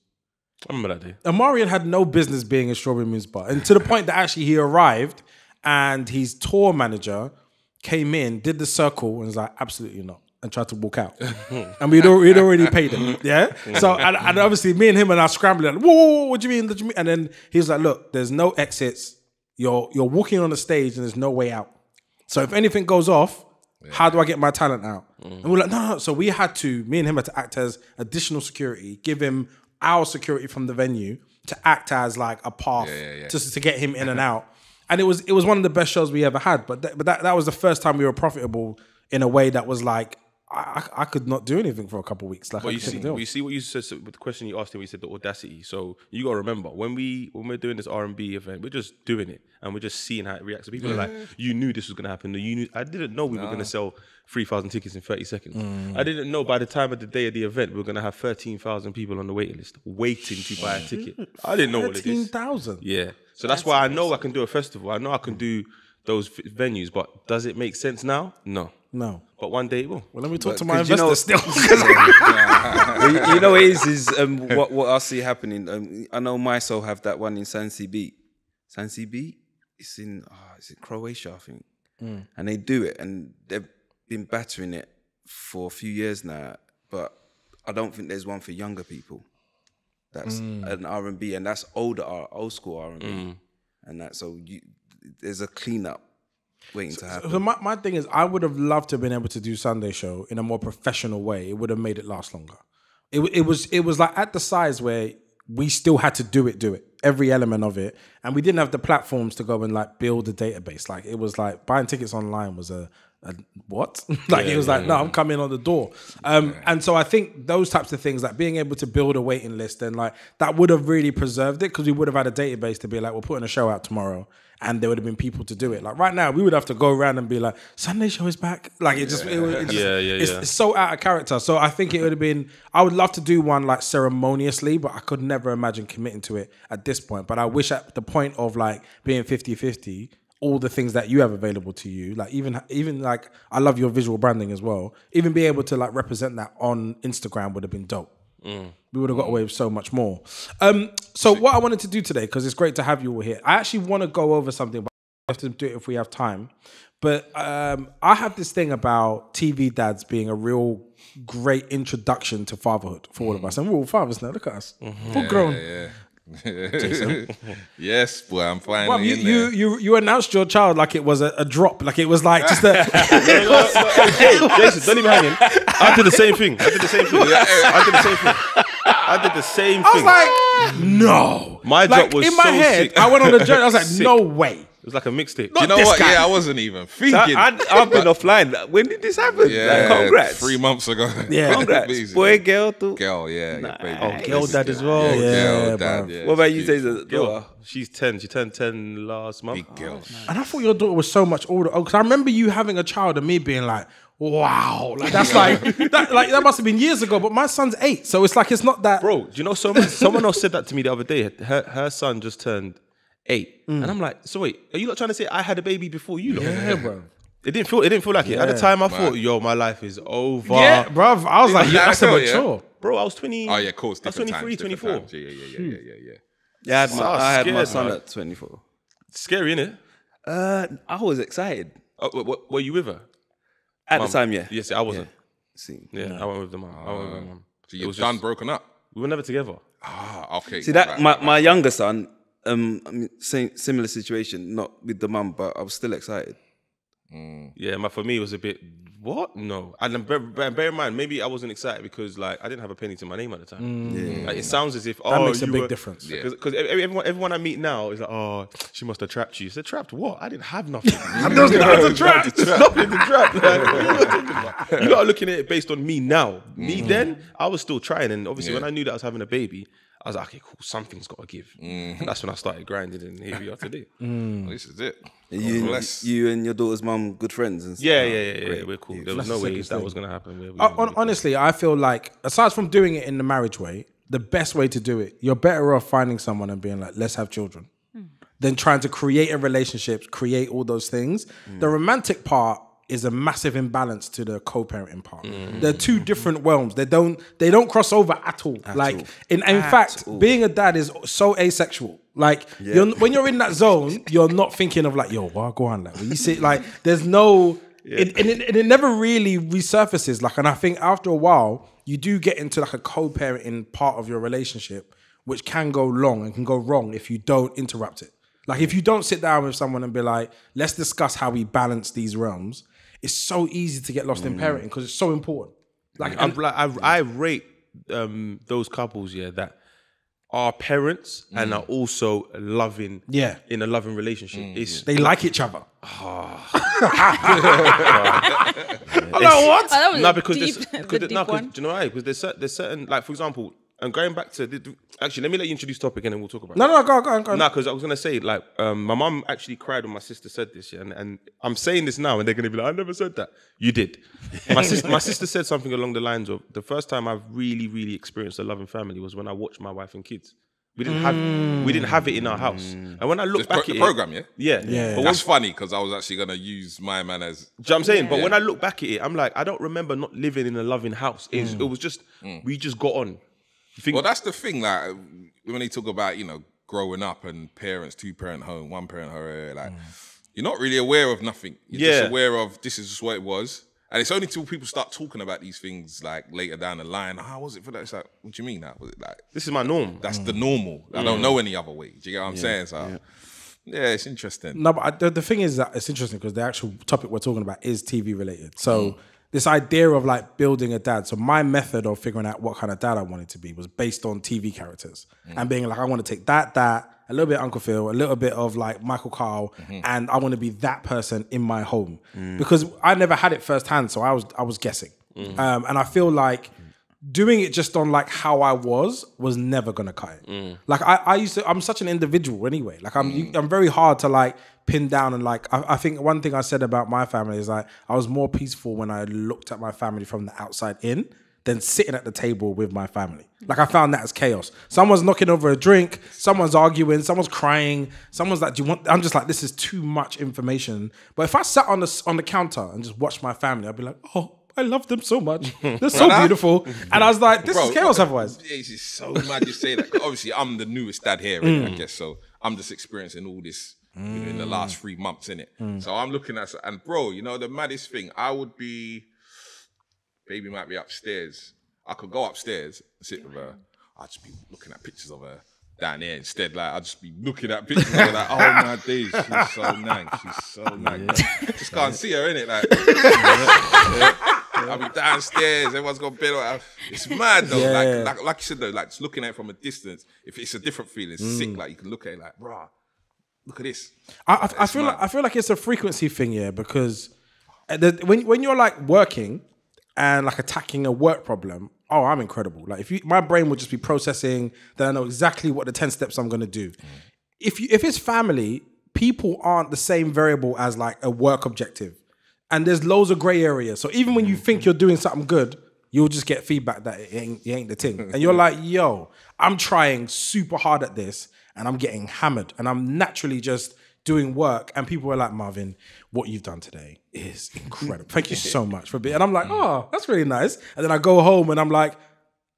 I remember that day. Omarion had no business being in Strawberry Moons Bar. And to the point that actually he arrived and his tour manager came in, did the circle and was like, absolutely not. And tried to walk out. And we'd already paid him. Yeah? So, and obviously me and him and I scrambling, like, whoa, what do you mean? What do you mean? And then he was like, look, there's no exits. You're walking on the stage and there's no way out. So if anything goes off, how do I get my talent out? And we're like, no. So me and him had to act as additional security, give him our security from the venue to act as like a path just to get him in and out. And it was one of the best shows we ever had. But that was the first time we were profitable in a way that was like, I could not do anything for a couple of weeks. Like, but you see what you said with the question you asked him. We said the audacity. So you got to remember when we're doing this RnB event, we're just doing it and we're just seeing how it reacts. So people are like, you knew this was going to happen. I didn't know we were going to sell 3,000 tickets in 30 seconds. I didn't know by the time of the day of the event we were going to have 13,000 people on the waiting list waiting to buy a ticket. I didn't know what it is. 13,000. Yeah. So that's why I know I can do a festival. I know I can do those venues. But does it make sense now? No. But one day it will. Well, let me talk to my investors still. You know what it is what I see happening. I know Myso have that one in San CB. San CB? It's in Croatia, I think. And they do it, and they've been battering it for a few years now. But I don't think there's one for younger people. That's an R&B, and that's old school R&B. And that there's a cleanup waiting to happen. So my thing is, I would have loved to have been able to do Sunday show in a more professional way. It would have made it last longer. It was like at the size where we still had to do it, every element of it, and we didn't have the platforms to go and like build a database. Like it was like buying tickets online was a what? I'm coming on the door. And so I think those types of things, like being able to build a waiting list and like that would have really preserved it, because we would have had a database to be like, we're putting a show out tomorrow, and there would have been people to do it. Like right now, we would have to go around and be like, Sunday show is back. Like it's so out of character. So I think it would have been, I would love to do one like ceremoniously, but I could never imagine committing to it at this point. But I wish at the point of like being 50-50, all the things that you have available to you, like even like, I love your visual branding as well. Even be able to like represent that on Instagram would have been dope. We would have got away with so much more. So what I wanted to do today, because it's great to have you all here, I actually want to go over something, but we have to do it if we have time. But I have this thing about TV dads being a real great introduction to fatherhood for all of us. And we're all fathers now, look at us. All grown. Yes, boy, I'm finally in there. You announced your child like it was a drop, like it was like just a. Hey, Jason, don't even hang in. I did the same thing. I did the same thing. I was like, no. My drop was in my head. sick. I went on a journey. I was like, no way. It was like a mixtape. You know what? Yeah, I wasn't even thinking. I've been offline. When did this happen? Yeah, like, congrats. 3 months ago. Yeah, congrats. Boy, girl, too. Girl, yeah. Baby. Girl dad as well. Girl dad. Yeah, what about you, Tazer? Girl, she's 10. She turned 10 last month. Big girl. And I thought your daughter was so much older. Because I remember you having a child and me being like, wow, like that's like that must have been years ago. But my son's 8, so it's like it's not that. Bro, do you know someone else said that to me the other day? Her son just turned 8, and I'm like, so wait, are you not trying to say I had a baby before you? Yeah, bro. It didn't feel like it at the time. I thought, yo, my life is over. Yeah, bro. I was like, yeah, that's mature. Bro, I was 20. Oh yeah, of course. I was 23, 24. Yeah. I had my son at 24. Scary, innit? I was excited. Were you with her? At the time, yeah. Yes, I wasn't. See, Yeah, I went with the mum. I went with my mum. So you're done broken up? We were never together. Ah, okay. See that my younger son, I mean, similar situation, not with the mum, but I was still excited. Yeah, for me it was a bit, what? No. And then bear in mind, maybe I wasn't excited because like I didn't have a penny to my name at the time. Like, it sounds as if that makes a big difference. Because everyone I meet now is like, oh, she must have trapped you. I said, trapped what? I didn't have nothing. Nothing to trap. Nothing to trap. Like, you are looking at it based on me now. Me then, I was still trying, and obviously when I knew that I was having a baby, I was like, okay, cool, something's got to give. And that's when I started grinding, and here we are today. Well, this is it. You and your daughter's mum good friends and stuff? Yeah, we're cool. There was no way that was going to happen. Honestly, I feel like, aside from doing it in the marriage way, the best way to do it, you're better off finding someone and being like, let's have children, than trying to create a relationship, create all those things. The romantic part is a massive imbalance to the co-parenting part. They're two different realms. They don't cross over at all. In fact, being a dad is so asexual. Like when you're in that zone, you're not thinking of like, yo, well, go on. Like when you see, like, there's no, it never really resurfaces. Like, and I think after a while, you do get into like a co-parenting part of your relationship, which can go long and can go wrong if you don't interrupt it. Like if you don't sit down with someone and be like, let's discuss how we balance these realms, it's so easy to get lost in parenting because it's so important. Like I rate those couples, that are parents and are also loving, in a loving relationship. They like each other. What? No, because do you know why? Because there's certain, like, for example, and going back to actually, let me let you introduce the topic and then we'll talk about it. No, go on. No, because I was gonna say, like, my mum actually cried when my sister said this, and I'm saying this now, and they're gonna be like, I never said that. You did. My sister said something along the lines of, the first time I've really, really experienced a loving family was when I watched my wife and kids. We didn't have it in our house. And when I look back at the it, program, yeah. But that's funny because I was actually gonna use my man as. Do you know what I'm saying? But when I look back at it, I'm like, I don't remember not living in a loving house. It was just we just got on. Well, that's the thing. Like when they talk about growing up and parents, 2-parent home, 1-parent home, like you're not really aware of nothing. You're just aware of this is just what it was. And it's only till people start talking about these things like later down the line. How was it for that? It's like, what do you mean that? Was it like this is my norm? That's the normal. I don't know any other way. Do you get what I'm saying? So yeah, it's interesting. No, but the thing is that it's interesting because the actual topic we're talking about is TV related. So this idea of like building a dad. So my method of figuring out what kind of dad I wanted to be was based on TV characters and being like, I want to take that, a little bit Uncle Phil, a little bit of like Michael Carl, and I want to be that person in my home because I never had it firsthand. So I was guessing, and I feel like doing it just on like how I was never gonna cut it. Like I'm such an individual anyway. Like I'm very hard to like pin down and like I think one thing I said about my family is like I was more peaceful when I looked at my family from the outside in than sitting at the table with my family. Like I found that as chaos. Someone's knocking over a drink, someone's arguing, someone's crying, someone's like, do you want? I'm just like, this is too much information. But if I sat on the counter and just watched my family, I'd be like, oh, I love them so much. They're so beautiful. And I was like, this is chaos otherwise. It's so mad you say that. 'Cause obviously, I'm the newest dad here, I guess. So I'm just experiencing all this in the last 3 months, innit? So I'm looking at, and bro, the maddest thing, I would be, baby might be upstairs. I could go upstairs and sit with her. I'd just be looking at pictures of her down there instead. Like, I'd just be looking at pictures of her like, oh my days, she's so nice. She's so nice. Just can't see her, innit? Like, I'll be downstairs, everyone's got bed. It's mad though. Like you said though, like just looking at it from a distance, if it's a different feeling, it's sick. Like you can look at it like, rah, look at this. I feel like it's a frequency thing, because when you're like working and like attacking a work problem, I'm incredible. Like my brain would just be processing, then I know exactly what the 10 steps I'm gonna do. If it's family, people aren't the same variable as like a work objective. And there's loads of gray areas. So even when you think you're doing something good, you'll just get feedback that it ain't the thing. And you're like, yo, I'm trying super hard at this and I'm getting hammered. And I'm naturally just doing work. And people are like, Marvin, what you've done today is incredible. Thank you so much for being. And I'm like, oh, that's really nice. And then I go home and I'm like,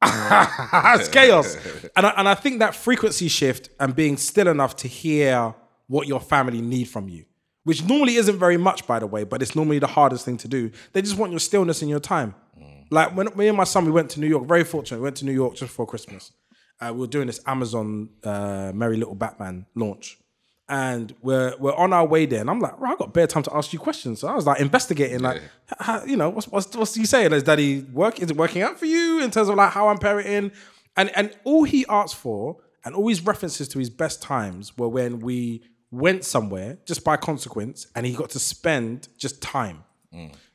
it's chaos. And I think that frequency shift and being still enough to hear what your family need from you, which normally isn't very much, by the way, but it's normally the hardest thing to do. They just want your stillness in your time. Like when me and my son, we went to New York, very fortunate, we went to New York just before Christmas. We were doing this Amazon Merry Little Batman launch. And we're on our way there. And I'm like, I got bare time to ask you questions. So I was like investigating, like, how, what's he saying? Is it working out for you in terms of like how I'm parenting? And all he asked for and all his references to his best times were when we went somewhere just by consequence and he got to spend just time.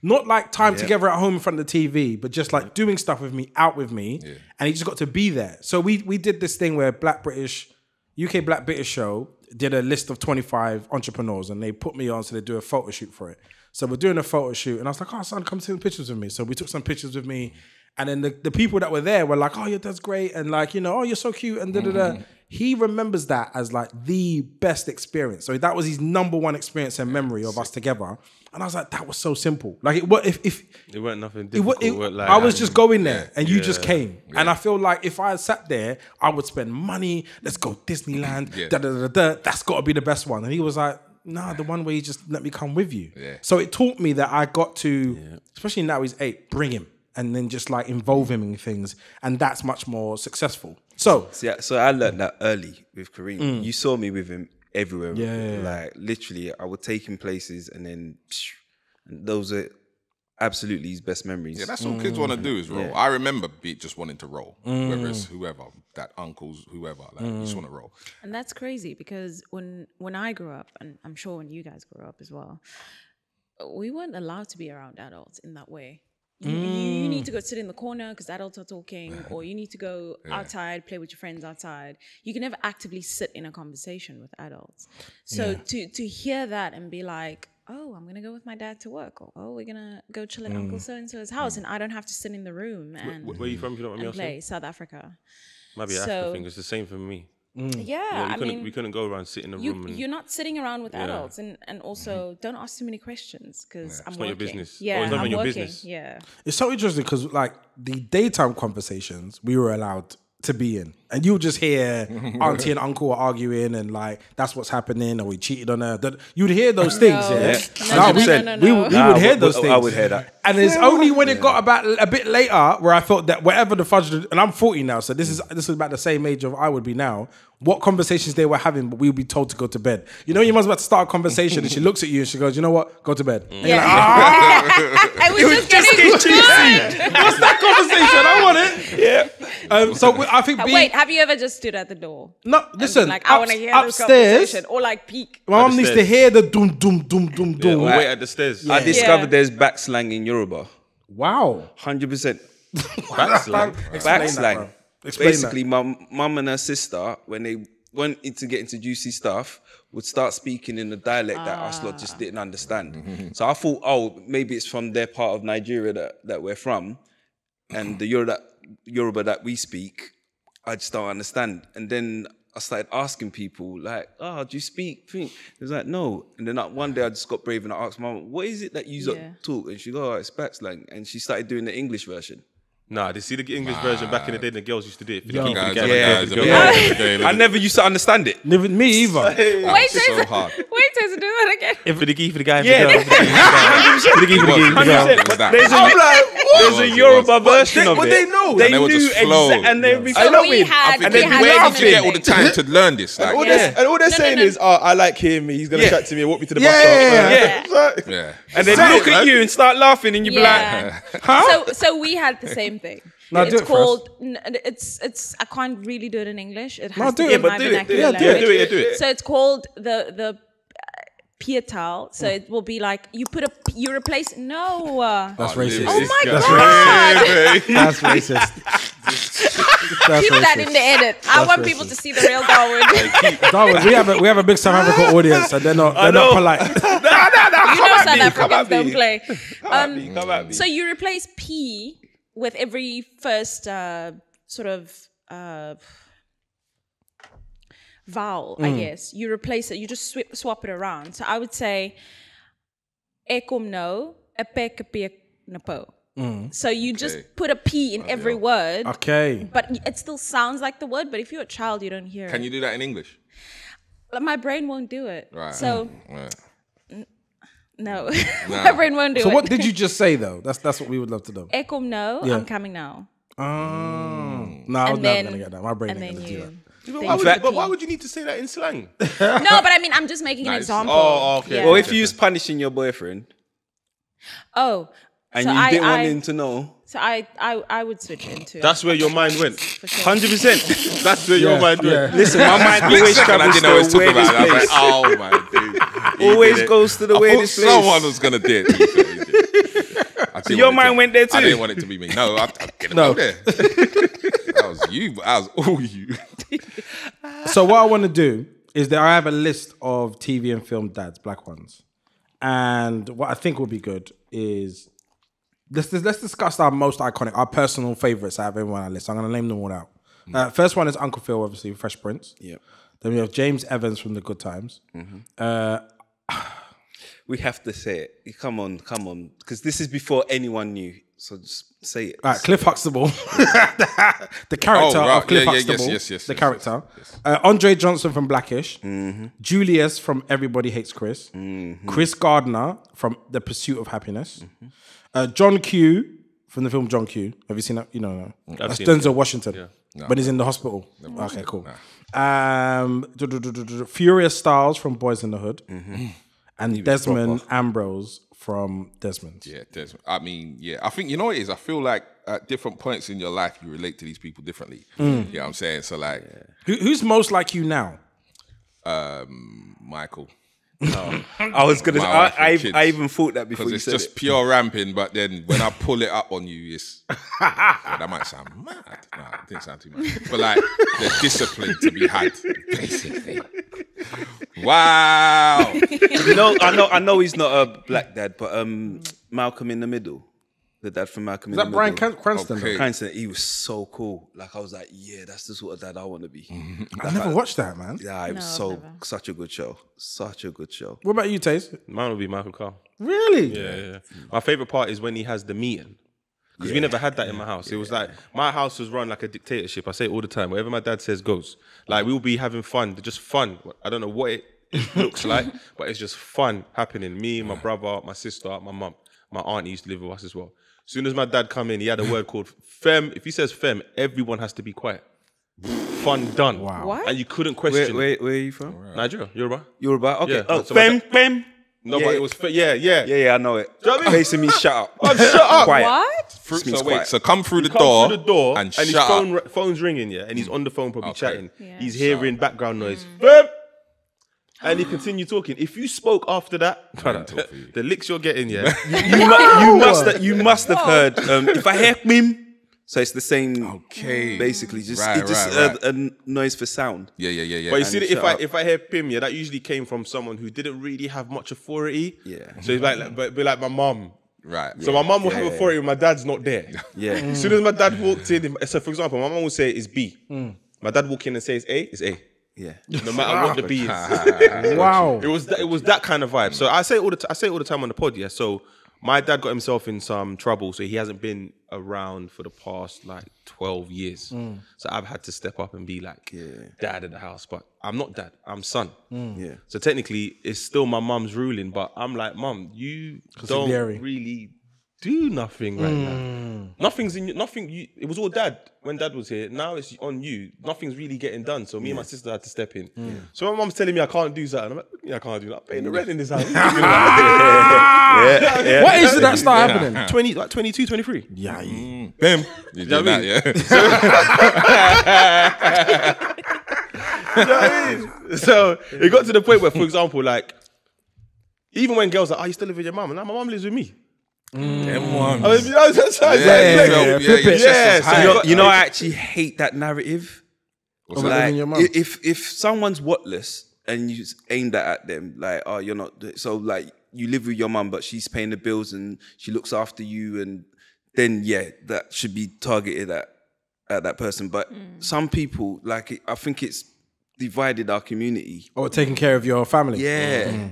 Not like time together at home in front of the TV, but just like doing stuff with me, out with me. Yeah. And he just got to be there. So we did this thing where UK Black British show did a list of 25 entrepreneurs and they put me on so they do a photo shoot for it. So we're doing a photo shoot and I was like, oh son, come take some pictures with me. So we took some pictures with me And then the people that were there were like, oh, your dad's great. And like, you know, oh, you're so cute. And da-da-da. He remembers that as like the best experience. So that was his number one experience and memory of us together. And I was like, that was so simple. Like, if it weren't nothing difficult. I was just going there and you just came. And I feel like if I had sat there, I would spend money. Let's go Disneyland. Da-da-da-da. That's got to be the best one. And he was like, nah, the one where you just let me come with you. Yeah. So it taught me that I got to, especially now he's 8, bring him. And then just like involve him in things. And that's much more successful. So I learned that early with Kareem. You saw me with him everywhere. Like literally, I would take him places and then and those are absolutely his best memories. Yeah, that's all kids want to do is roll. I remember just wanting to roll, whether it's whoever, that uncles, whoever, like you just want to roll. And that's crazy because when I grew up, and I'm sure when you guys grew up as well, we weren't allowed to be around adults in that way. You need to go sit in the corner because adults are talking, or you need to go outside, play with your friends outside. You can never actively sit in a conversation with adults. So to hear that and be like, oh, I'm going to go with my dad to work, or oh, we're going to go chill at Uncle So-and-so's house, and I don't have to sit in the room and where are you from, if you don't mind me asking? play. South Africa. Might be an African thing. It's the same for me. Yeah, we couldn't go around sit in a room. You're not sitting around with adults, and also don't ask too many questions because I'm it's working. not your business. Yeah, it's not I'm your working. business. Yeah, it's so interesting because like the daytime conversations we were allowed to be in, and you'll just hear auntie and uncle arguing, and like that's what's happening, or we cheated on her. You'd hear those things. No. We would hear those things. I would hear that. And it's only when it got about a bit later where I felt that whatever the fudge, and I'm 40 now, so this is about the same age of I would be now. What conversations they were having, but we would be told to go to bed. You know, your mum's about to start a conversation and she looks at you and she goes, you know what? Go to bed. And you're like, I was just getting good. what's that conversation? I want it. Yeah. So I think Wait, have you ever just stood at the door? No, listen. Like, I want to hear this upstairs, conversation. Or like peek. my mum needs to hear the doom, doom, doom, doom, doom. Wait at the stairs. I discovered there's back slang in Yoruba. Wow. 100%. Back slang. Back slang. Explain Basically, my mum and her sister, when they wanted to get into juicy stuff, would start speaking in a dialect that us lot just didn't understand. So I thought, oh, maybe it's from their part of Nigeria that we're from, and the Yoruba that we speak, I just don't understand. And then I started asking people, like, oh, do you speak? It was like, no. And then one day I just got brave and I asked Mum, what is it that you talk? And she go, oh, it's back slang. And she started doing the English version. Nah, they see the English version back in the day. The girls used to do it. For the I never used to understand it. Never me either. Wait, so hard. Wait, do that again. For the key, for the guy, Yeah. for the key, for the key. 100%. There's a Yoruba version of it. But they know. They And they would knew just flow. exactly. And they'd be So flowing. we had, And then where did you get all the time to learn this? Like, And all they're saying is, oh, I like him. He's going to chat to me and walk me to the bus Yeah. stop. yeah. And then look at you and start laughing and you'd be like, So we had the same thing. No, do It's it for us. called. It's. I can't really do it in English. It has to do be it, in but my do it, vernacular do it. Yeah, language. do it. So it's called the pietal. So it will be like you replace no. That's racist. Oh my god! That's racist. That's Keep that racist. in the edit. I want people to see the real Darwin. Darwin, we have a big South African audience, and they're not polite. You know South Africans don't play. come at me. So you replace P with every first sort of vowel, I guess. You replace it. You just swap it around. So I would say ekom no, epek napo. So you just put a P in every word. Okay. But it still sounds like the word. But if you're a child, you don't hear Can it. you do that in English? My brain won't do it. Right. So Right. no, my brain won't do it. So what did you just say though? That's what we would love to know. Ekom no, Yeah. I'm coming now. No, I was And never then gonna get that. My brain and ain't then gonna do that. you. Why would you need to say that in slang? No, but I mean, I'm just making an Nice. example. Oh, okay. Yeah. Or if you was punishing your boyfriend Oh, and so you didn't want him to know, So I would switch into. That's where your mind went. for sure. 100%. That's where your mind went. Listen, my mind always Second, I travels didn't know what to the he was talking weirdest about. I was like, place. oh my dude. He Always did it. goes to the I thought weirdest place. someone was gonna do it. He did. So your mind went there too? I didn't want it to be me. No, I didn't go there. That was you. That was all you. So what I want to do is that I have a list of TV and film dads, black ones. And what I think would be good is let's discuss our most iconic, our personal favorites out of everyone on our list. I'm going to name them all out. First one is Uncle Phil, obviously, Fresh Prince. Yeah. Then we have James Evans from The Good Times. We have to say it. Come on. Because this is before anyone knew. So just say it. All right, Cliff Huxtable. The character of Cliff Huxtable. Yes. The character. Andre Johnson from Blackish. Julius from Everybody Hates Chris. Chris Gardner from The Pursuit of Happiness. John Q from the film John Q. Have you seen that? You know, no. That's Denzel Washington. No. When he's in the hospital. Okay, cool. Furious Styles from Boys in the Hood. And Desmond Ambrose from Desmond. Yeah, Desmond. I mean, yeah. I think, you know what it is? I feel like at different points in your life, you relate to these people differently. You know what I'm saying? So like... Who's most like you now? Michael. I was going to say, I even thought that before you it's said just pure ramping, but then when I pull it up on you, it's... yeah, that might sound mad. No, it didn't sound too much. But like, the discipline to be had, basically. Wow. I know he's not a black dad, but Malcolm in the Middle. The dad from Malcolm in the Is that Middle. Bryan Cranston? Okay. Cranston, he was so cool. Like, I was like, yeah, that's the sort of dad I want to be. I never watched that, man. Yeah, it was never. such a good show. Such a good show. What about you, Taze? Mine would be Michael Carr. Really? Yeah. My favorite part is when he has the meeting. Because we never had that in my house. It was like, my house was run like a dictatorship. I say it all the time. Whatever my dad says goes. Like, we'll be having fun. Just fun. I don't know what it looks like, but it's just fun happening. Me, my brother, my sister, my mum. My auntie used to live with us as well. As soon as my dad come in, he had a word called fem. If he says fem, everyone has to be quiet. Fun done. Wow. What? And you couldn't question it. Where are you from? Nigeria, Yoruba. Yoruba? Okay. Yeah. Oh, So my fem. No, but it was, yeah. Yeah, I know it. Do you know what I mean? Basically means shut up. Oh, shut up. Quiet. What? So wait, so come through the Come door, through the door and his shut up. phone's ringing, yeah, and he's on the phone probably chatting. Yeah. He's hearing background noise. Fem! And he continued talking. If you spoke after that, brother, the licks you're getting, yeah. You must have heard. If I hear him, so it's the same. Okay. Basically, just Right, it's just right. a noise for sound. Yeah. But you see, And that shut up. if I hear Pim, yeah, that usually came from someone who didn't really have much authority. Yeah. So he's like, but be like my mum. Right. So my mum will have authority when my dad's not there. Yeah. As soon as my dad walked in, so for example, my mum will say it's B. My dad walk in and says A, it's A. Yeah. No matter what the B is. Wow. It was that kind of vibe. So I say it all the time on the pod, yeah. So my dad got himself in some trouble, so he hasn't been around for the past like 12 years. So I've had to step up and be like dad of the house, but I'm not dad, I'm son. Yeah. So technically it's still my mum's ruling, but I'm like, mum, you don't really do nothing right now. Nothing's in nothing. It was all dad when dad was here. Now it's on you. Nothing's really getting done. So me and my sister had to step in. So my mum's telling me I can't do something. I'm like, yeah, I can't do that. I'm paying the rent in this house. What age did that start happening? 20, like 22, 23. Yeah. Bim. You did that, yeah. You know what I mean? So it got to the point where, for example, like, even when girls are like, you still live with your mum? And now my mum lives with me. Them ones. I mean, you know, that's how You know, I actually hate that narrative. Over living your mum. If someone's whatless and you aimed that at them, like, oh, you're not, so like you live with your mum, but she's paying the bills and she looks after you, and then yeah, that should be targeted at that person. But some people, like, I think it's divided our community. Or taking care of your family. Yeah.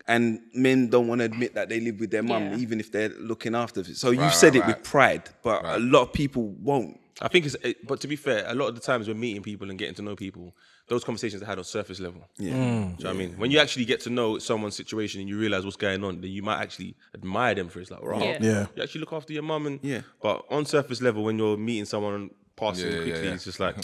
And men don't want to admit that they live with their mum, even if they're looking after it. So you said it with pride, but a lot of people won't. I think but to be fair, a lot of the times we're meeting people and getting to know people, those conversations are had on surface level. Yeah. Do you know what I mean? When you actually get to know someone's situation and you realize what's going on, then you might actually admire them for it. It's like, right, Yeah. you actually look after your mum. But on surface level, when you're meeting someone passing quickly, it's just like...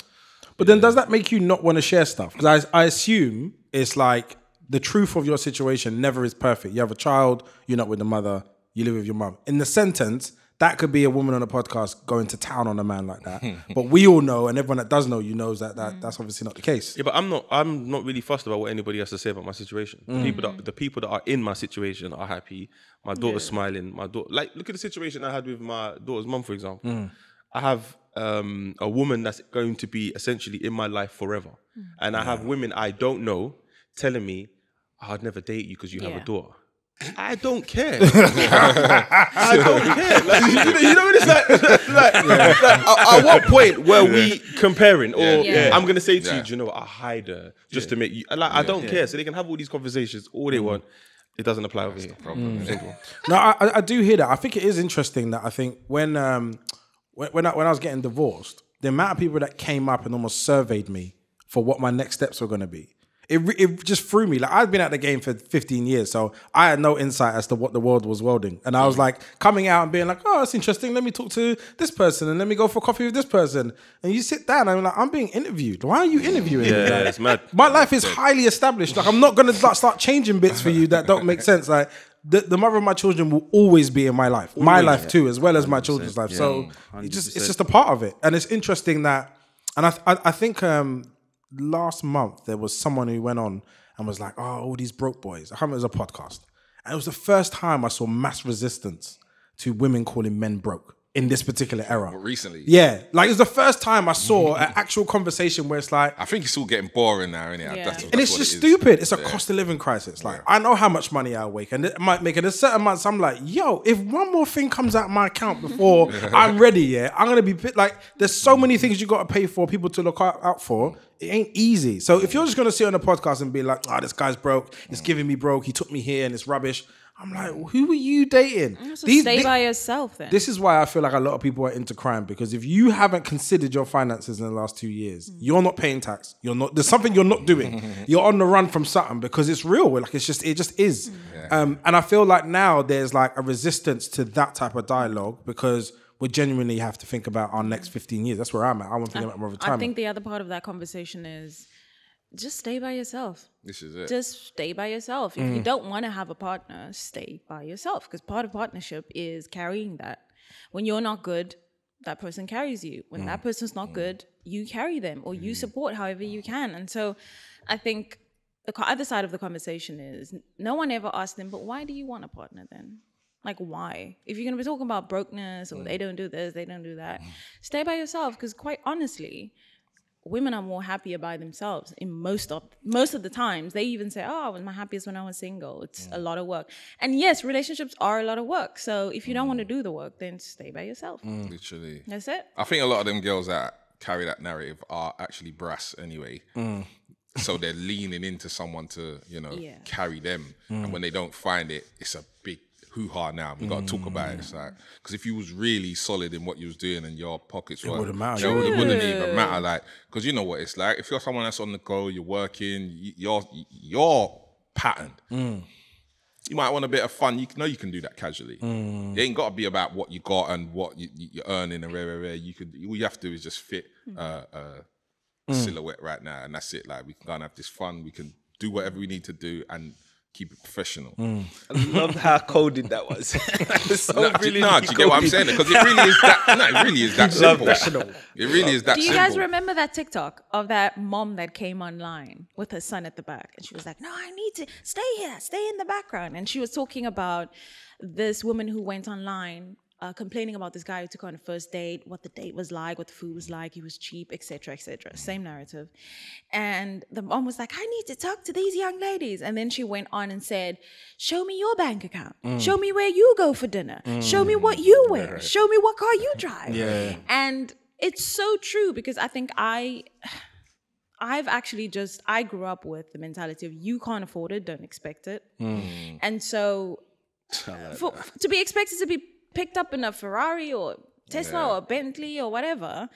But then does that make you not want to share stuff? Because I assume it's like the truth of your situation never is perfect. You have a child, you're not with the mother, you live with your mum. In the sentence, that could be a woman on a podcast going to town on a man like that. But we all know, and everyone that does know you knows that that's obviously not the case. Yeah, but I'm not really fussed about what anybody has to say about my situation. The people that are in my situation are happy. My daughter's smiling. My daughter, like, look at the situation I had with my daughter's mum, for example. I have a woman that's going to be essentially in my life forever. And I have women I don't know telling me, I'd never date you because you have a daughter. I don't care. I don't care. Like, you know what it's like, at what point were we comparing? Or I'm gonna say to you, do you know what? I hide her just to make you. Like, I don't care. So they can have all these conversations all they want. It doesn't apply over here. Simple. No, I do hear that. I think it is interesting that I think when I was getting divorced, the amount of people that came up and almost surveyed me for what my next steps were going to be, it just threw me. Like, I'd been at the game for 15 years, so I had no insight as to what the world was welding. And I was like coming out and being like, oh, that's interesting. Let me talk to this person and let me go for coffee with this person. And you sit down and I'm like, I'm being interviewed. Why are you interviewing me? Yeah, it's mad. My life is highly established. Like, I'm not going to start changing bits for you that don't make sense. Like, the mother of my children will always be in my life. My life too, as well as my children's life. So it's just a part of it. And it's interesting that, and I think last month there was someone who went on and was like, oh, all these broke boys. I can't remember, it was a podcast. And it was the first time I saw mass resistance to women calling men broke in this particular era. But recently? Yeah. Like, it was the first time I saw an actual conversation where it's like... I think it's all getting boring now, innit? Yeah. That's And it's just stupid. It's a cost of living crisis. Like, I know how much money I make, and it might make it a certain months. I'm like, yo, if one more thing comes out of my account before I'm ready, I'm gonna be like, there's so many things you got to pay for, people to look out for. It ain't easy. So if you're just gonna sit on a podcast and be like, oh, this guy's broke, it's giving me broke, he took me here, and it's rubbish. I'm like, who are you dating? So stay by yourself then. This is why I feel like a lot of people are into crime, because if you haven't considered your finances in the last 2 years, you're not paying tax. There's something you're not doing. You're on the run from something because it's real. Like, it just is. And I feel like now there's like a resistance to that type of dialogue because we genuinely have to think about our next 15 years. That's where I'm at. I want to think about my retirement. I think the other part of that conversation is just stay by yourself. This is it. Just stay by yourself. If you don't want to have a partner, stay by yourself, because part of partnership is carrying that. When you're not good, that person carries you. When that person's not good, you carry them or you support however you can. And so I think the other side of the conversation is no one ever asked them, but why do you want a partner then? Like, why? If you're going to be talking about brokenness or they don't do this, they don't do that, stay by yourself, because quite honestly, women are more happier by themselves in most of the times. They even say, oh, I was my happiest when I was single. It's a lot of work. And yes, relationships are a lot of work. So if you don't want to do the work, then stay by yourself. Literally. That's it. I think a lot of them girls that carry that narrative are actually brass anyway. So they're leaning into someone to, carry them. And when they don't find it, it's a big hoo-ha now. We got to talk about it. It's like, because if you was really solid in what you was doing and your pockets were, wouldn't matter. it wouldn't even matter. Like, because you know what it's like. If you're someone that's on the go, you're working, you're patterned. You might want a bit of fun. You can do that casually. It ain't got to be about what you got and what you're earning and rare. You could. All you have to do is just fit a silhouette right now, and that's it. Like, we can go and have this fun. We can do whatever we need to do and keep it professional. I love how coded that was. Do you get what I'm saying? Because it really is that. No, it really is that simple. It really is that Do simple. you guys remember that TikTok of that mom that came online with her son at the back? And she was like, no, I need to stay here, stay in the background. And she was talking about this woman who went online complaining about this guy who took her on a first date, what the date was like, what the food was like, he was cheap, etc., etc. Same narrative. And the mom was like, I need to talk to these young ladies. And then she went on and said, show me your bank account. Show me where you go for dinner. Show me what you wear. Show me what car you drive. And it's so true, because I think I grew up with the mentality of you can't afford it, don't expect it. And so to be expected to be picked up in a Ferrari or Tesla or a Bentley or whatever,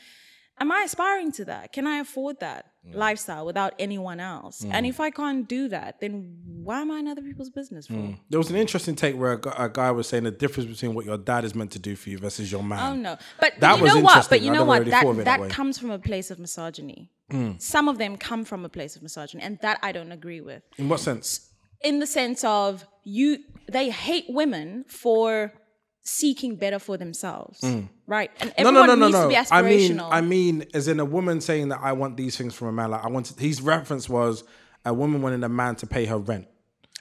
am I aspiring to that? Can I afford that lifestyle without anyone else? And if I can't do that, then why am I in other people's business for? There was an interesting take where a guy was saying the difference between what your dad is meant to do for you versus your man. Oh no, but that you know what? But you know what? That That comes from a place of misogyny. Some of them come from a place of misogyny, and that I don't agree with. In what sense? In the sense of they hate women for seeking better for themselves, right? And everyone needs to be aspirational. I mean, as in a woman saying that I want these things from a man. Like, his reference was a woman wanting a man to pay her rent.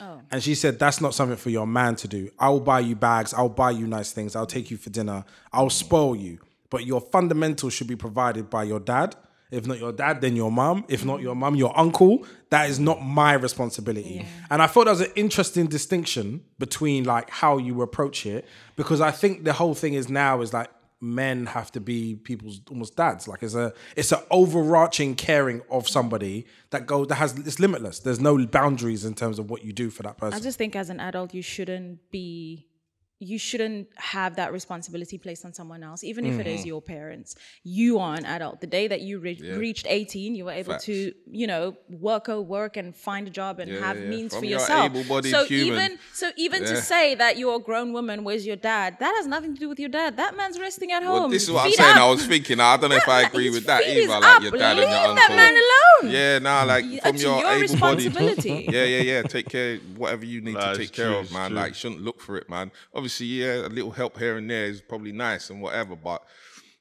Oh. And she said, that's not something for your man to do. I'll buy you bags. I'll buy you nice things. I'll take you for dinner. I'll spoil you. But your fundamentals should be provided by your dad. If not your dad, then your mum. If not your mum, your uncle. That is not my responsibility. And I thought that was an interesting distinction between like how you approach it, because I think the whole thing is now is like men have to be people's almost dads. Like it's an overarching caring of somebody it's limitless. There's no boundaries in terms of what you do for that person. I just think as an adult, you shouldn't have that responsibility placed on someone else, even if it is your parents. You are an adult. The day that you reached 18, you were able to, work and find a job and have means From for your yourself. able-bodied So human. even to say that you're a grown woman, where's your dad? That has nothing to do with your dad. That man's resting at home. Well, this is what I'm Feet saying. up. I was thinking, I don't know if I agree with that Feet is either. Like up. your dad and your Leave uncle. that man alone. Yeah, like from It's your your able-bodied. responsibility. Yeah. Take care whatever you need to Nah, take it's care true, of, it's man. true. Like, shouldn't look for it, man. Obviously, a little help here and there is probably nice and whatever, but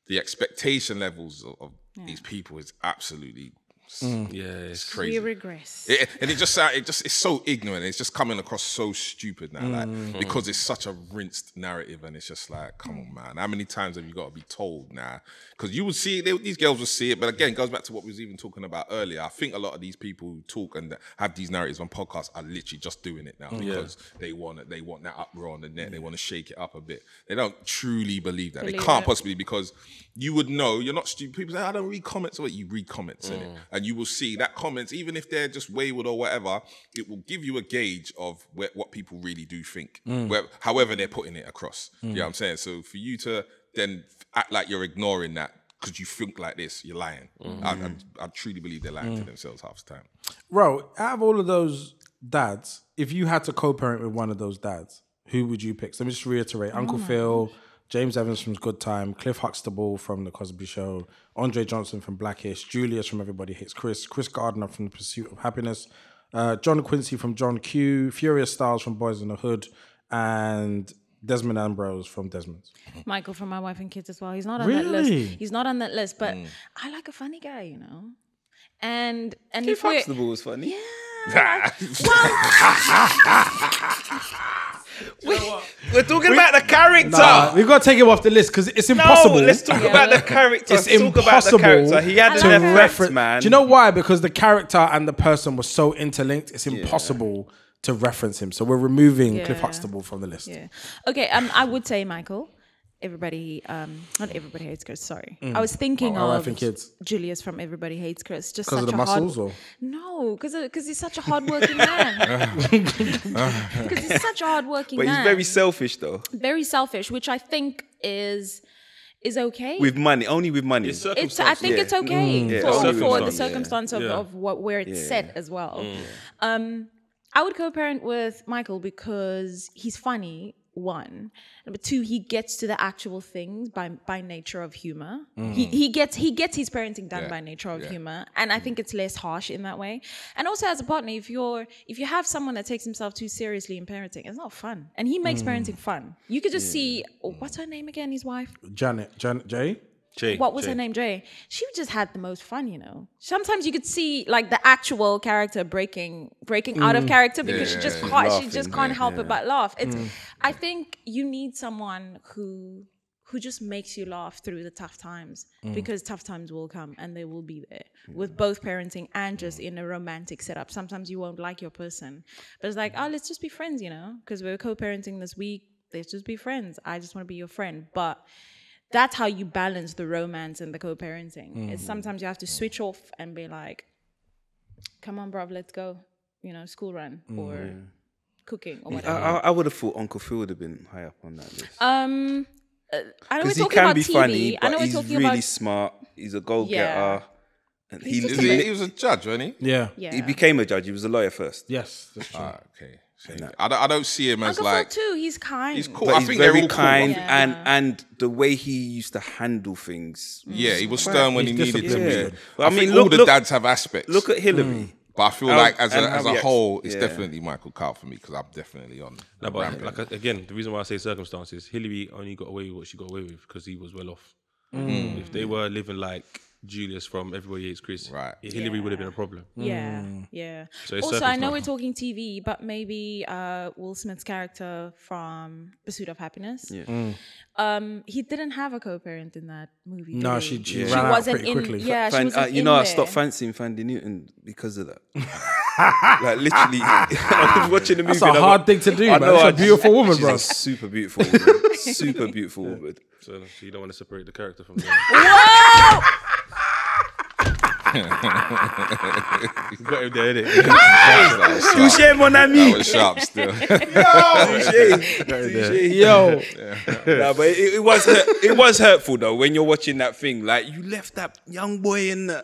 the expectation levels of these people is absolutely it's crazy. We regress. It's so ignorant. It's just coming across so stupid now, like because it's such a rinsed narrative, and it's just like, come on, man. How many times have you got to be told now? Because you would see it, these girls will see it, but again, it goes back to what we was even talking about earlier. I think a lot of these people who talk and have these narratives on podcasts are literally just doing it now because they want it. They want that uproar on the net. They want to shake it up a bit. They don't truly believe that. They can't possibly, because you would know. You're not stupid. People say, I don't read comments. Or you read comments in it, and you will see that comments, even if they're just wayward or whatever, it will give you a gauge of what people really do think, however they're putting it across. You know what I'm saying? So for you to then act like you're ignoring that because you think like this, you're lying. I truly believe they're lying to themselves half the time. Ro, out of all of those dads, if you had to co-parent with one of those dads, who would you pick? So let me just reiterate. Uncle Phil, James Evans from Good Time, Cliff Huxtable from The Cosby Show, Andre Johnson from Blackish, Julius from Everybody Hates Chris, Chris Gardner from The Pursuit of Happiness, John Quincy from John Q, Furious Styles from Boys in the Hood, and Desmond Ambrose from Desmond's. Michael from My Wife and Kids as well. He's not on that list. He's not on that list, but I like a funny guy, you know. And Cliff Huxtable was funny. Yeah. We're talking about the character. Nah, we've got to take him off the list because it's impossible. No, let's talk about the character. It's Let's talk about the impossible character. He had to an effect, reference. man. Do you know why? Because the character and the person were so interlinked. It's impossible to reference him. So we're removing Cliff Huxtable from the list. Yeah. Okay. I would say Michael. Everybody, not Everybody Hates Chris. Sorry, I was thinking of Wife and Kids. Julius from Everybody Hates Chris. Just Because such of the a muscles, hard. or No, because he's such a hardworking man. Because he's such a hardworking But man. he's very selfish, though. Very selfish, which I think is okay. With money, only with money. I think it's okay for the circumstance of where it's set as well. I would co-parent with Michael because he's funny. One, number two, he gets to the actual things by nature of humor. He gets his parenting done by nature of humor, and I think it's less harsh in that way. And also, as a partner, if you have someone that takes himself too seriously in parenting, it's not fun. And he makes parenting fun. You could just see what's her name again? His wife, Janet Jay. What was her name? Jay. She just had the most fun, you know. Sometimes you could see like the actual character breaking out of character because she just can't help it but laugh. It's I think you need someone who just makes you laugh through the tough times, because tough times will come and they will be there with both parenting and just in a romantic setup. Sometimes you won't like your person, but it's like, oh, let's just be friends, you know, because we're co-parenting this week. Let's just be friends. I just want to be your friend, but that's how you balance the romance and the co-parenting. It's sometimes you have to switch off and be like, come on, bruv, let's go. You know, school run or cooking or whatever. I would have thought Uncle Phil would have been high up on that list. I know we're Because he talking can about be TV. funny, I know but we're he's talking really about smart. He's a go-getter. Yeah. And He's just He was a judge, wasn't he? Yeah. yeah. he became a judge. He was a lawyer first. Yes. That's true. Okay. So I don't see him as Uncle like Phil too. He's kind. he's cool. But I he's think they're very all cool. kind, Yeah. and the way he used to handle things. Yeah, he was stern when he He's needed to disciplined. be. But I mean, all the dads have aspects. Look at Hillary. But I feel How- like as and a how he whole, acts. it's Yeah. definitely Michael Carl for me because I'm definitely on. No, but rampant. like again, the reason why I say circumstances, Hillary only got away with what she got away with because he was well off. If they were living like Julius from Everybody Hates Chris, Right. Hillary would have been a problem. Yeah, yeah. So it's Also, I know circumstance. we're talking TV, but maybe Will Smith's character from Pursuit of Happiness. Yeah. He didn't have a co-parent in that movie. No, did he? she ran out wasn't pretty quickly. Yeah, she Fan- wasn't you in know, I there. stopped fancying Fandy Newton because of that. Like literally, I was watching the movie. That's a and I hard got- thing to do, I man. know, That's a beautiful woman, she's bro. a super beautiful woman. Super beautiful woman. So you don't want to separate the character from the. Got him there, innit? Touché, mon ami. That was sharp still. Yo, Nah, but it was hurtful though when you're watching that thing. Like you left that young boy in the.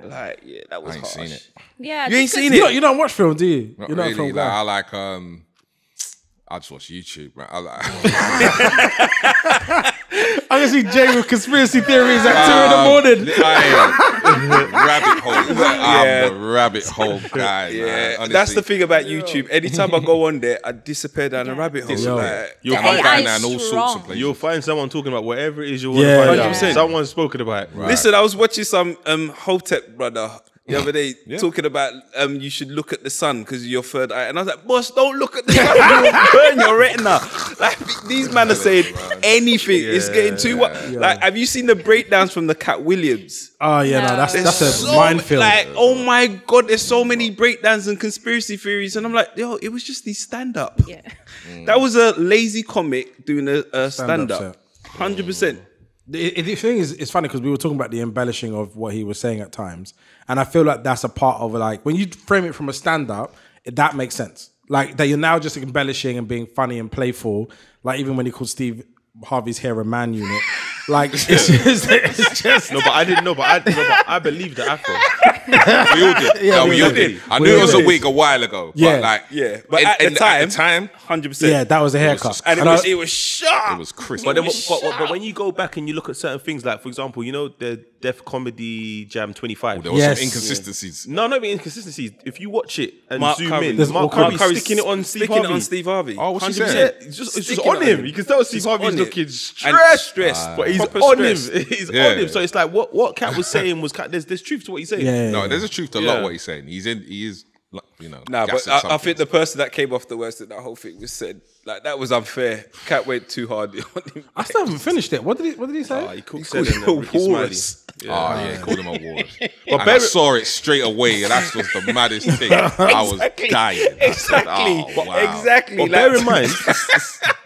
Like that was I ain't harsh. seen it. Yeah, You ain't just 'cause- seen you it. don't watch film, do you? Not You're not a really. film Like, guy. I like I just watch YouTube, man. I like I can see Jay with conspiracy theories at 2 in the morning. rabbit hole. I'm the rabbit hole guy. Yeah, man. Honestly. that's the thing about YouTube. Anytime I go on there, I disappear down a rabbit hole. Yo. Like, You'll And I'm find, AI going down all sorts strong. of places. you'll find someone talking about whatever it is you want Yeah, to find yeah. out. 100%. Someone's spoken about it. Listen, I was watching some Hotep brother the other day talking about you should look at the sun because of your third eye, and I was like, boss, don't look at the sun, you'll burn your retina. Like these men are saying anything. It's getting too like. Have you seen the breakdowns from the Cat Williams? Oh yeah, no, that's a So, minefield. Like, oh my god, there's so many breakdowns and conspiracy theories, and I'm like, yo, it was just the stand up. Yeah. That was a lazy comic doing a stand up. set. 100%. The thing is, it's funny because we were talking about the embellishing of what he was saying at times, and I feel like that's a part of like when you frame it from a stand-up, that makes sense. Like that you're now just embellishing and being funny and playful. Like even when he called Steve Harvey's hair a man unit, like it's just No, but I didn't know. But I believe the afro. We all did. Yeah, we all did. I knew it was a wig a while ago. Yeah. But like, But at the time, 100%. yeah, that was a haircut. And And it was sharp. it was crisp. But then, but when you go back and you look at certain things, like for example, you know the Def Comedy Jam 25. there was Yes. some inconsistencies. No, not even inconsistencies. If you watch it and Mark zoom Curry. in, There's Mark all Curry sticking it on Steve Sticking Harvey. it on Steve Harvey. Oh, what's he 100%. saying? It's just Sticking on it him. You can tell Steve Harvey's on it. looking And stressed. stressed. But he's Proper on stressed. him. He's Yeah. on him. So it's like what Cat was saying was there's truth to what he's saying. yeah, No, there's a truth to a lot Yeah. of what he's saying. He is, you know. Nah, but gassing I something. think the person that came off the worst that whole thing was said, like, that was unfair. Cat went too hard on him. I still haven't finished it. What did he say? He cooked called Sed him and a Ricky Smiley. walrus. Oh yeah, called him a walrus. But And I saw it straight away, and that's just the maddest thing. I was dying. I said, Exactly. "Oh, wow." Exactly. But like- bear in mind,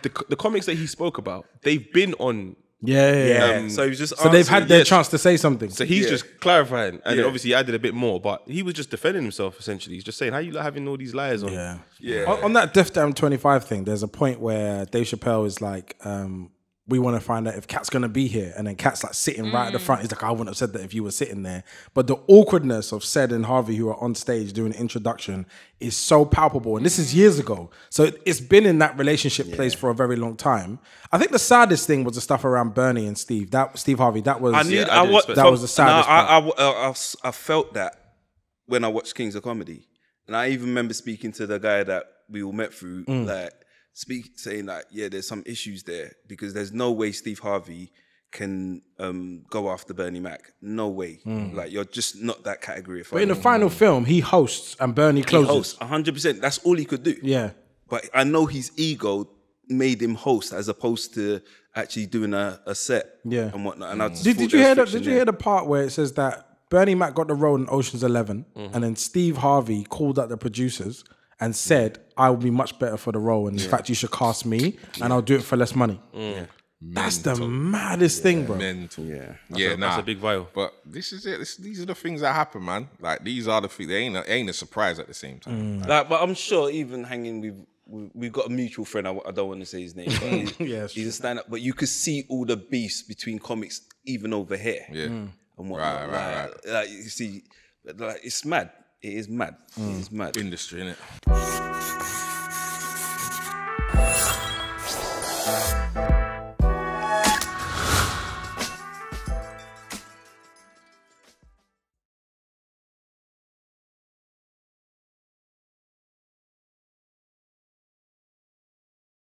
the comics that he spoke about, they've been on. Yeah. So he was just So they've had answering. their yes. chance to say something. So he's just clarifying, and Yeah. obviously he added a bit more, but he was just defending himself essentially. He's just saying, "How you like having all these liars on?" Yeah. Yeah. On that Def Jam 25 thing, there's a point where Dave Chappelle is like, we want to find out if Cat's going to be here. And then Cat's like sitting right at the front. He's like, I wouldn't have said that if you were sitting there. But the awkwardness of Sed and Harvey, who are on stage doing an introduction, is so palpable. And this is years ago. So it's been in that relationship place for a very long time. I think the saddest thing was the stuff around Bernie and Steve. Steve Harvey, that was... I knew I didn't expect that was the saddest part. I felt that when I watched Kings of Comedy, and I even remember speaking to the guy that we all met through, saying like, yeah, there's some issues there because there's no way Steve Harvey can go after Bernie Mac. No way. Like you're just not that category. But in the final film, he hosts and Bernie closes. host 100%. That's all he could do. Yeah. But I know his ego made him host as opposed to actually doing a set Yeah. and whatnot. And I just Did thought you there hear was that? friction Did you there. hear the part where it says that Bernie Mac got the role in Ocean's 11, and then Steve Harvey called up the producers and said, "I will be much better for the role, and in fact, you should cast me, and I'll do it for less money." That's the maddest thing, bro. Mental. Yeah. Yeah, That's a big vial. But this is it. These are the things that happen, man. Like these are the things. They ain't a surprise at the same time. Like, but I'm sure even hanging with, we've got a mutual friend. I don't want to say his name. But Yes. he's a stand-up. But you could see all the beefs between comics, even over here. Yeah. And whatnot. Right. Like you see, like it's mad. It is mad. It is mad. Industry, innit?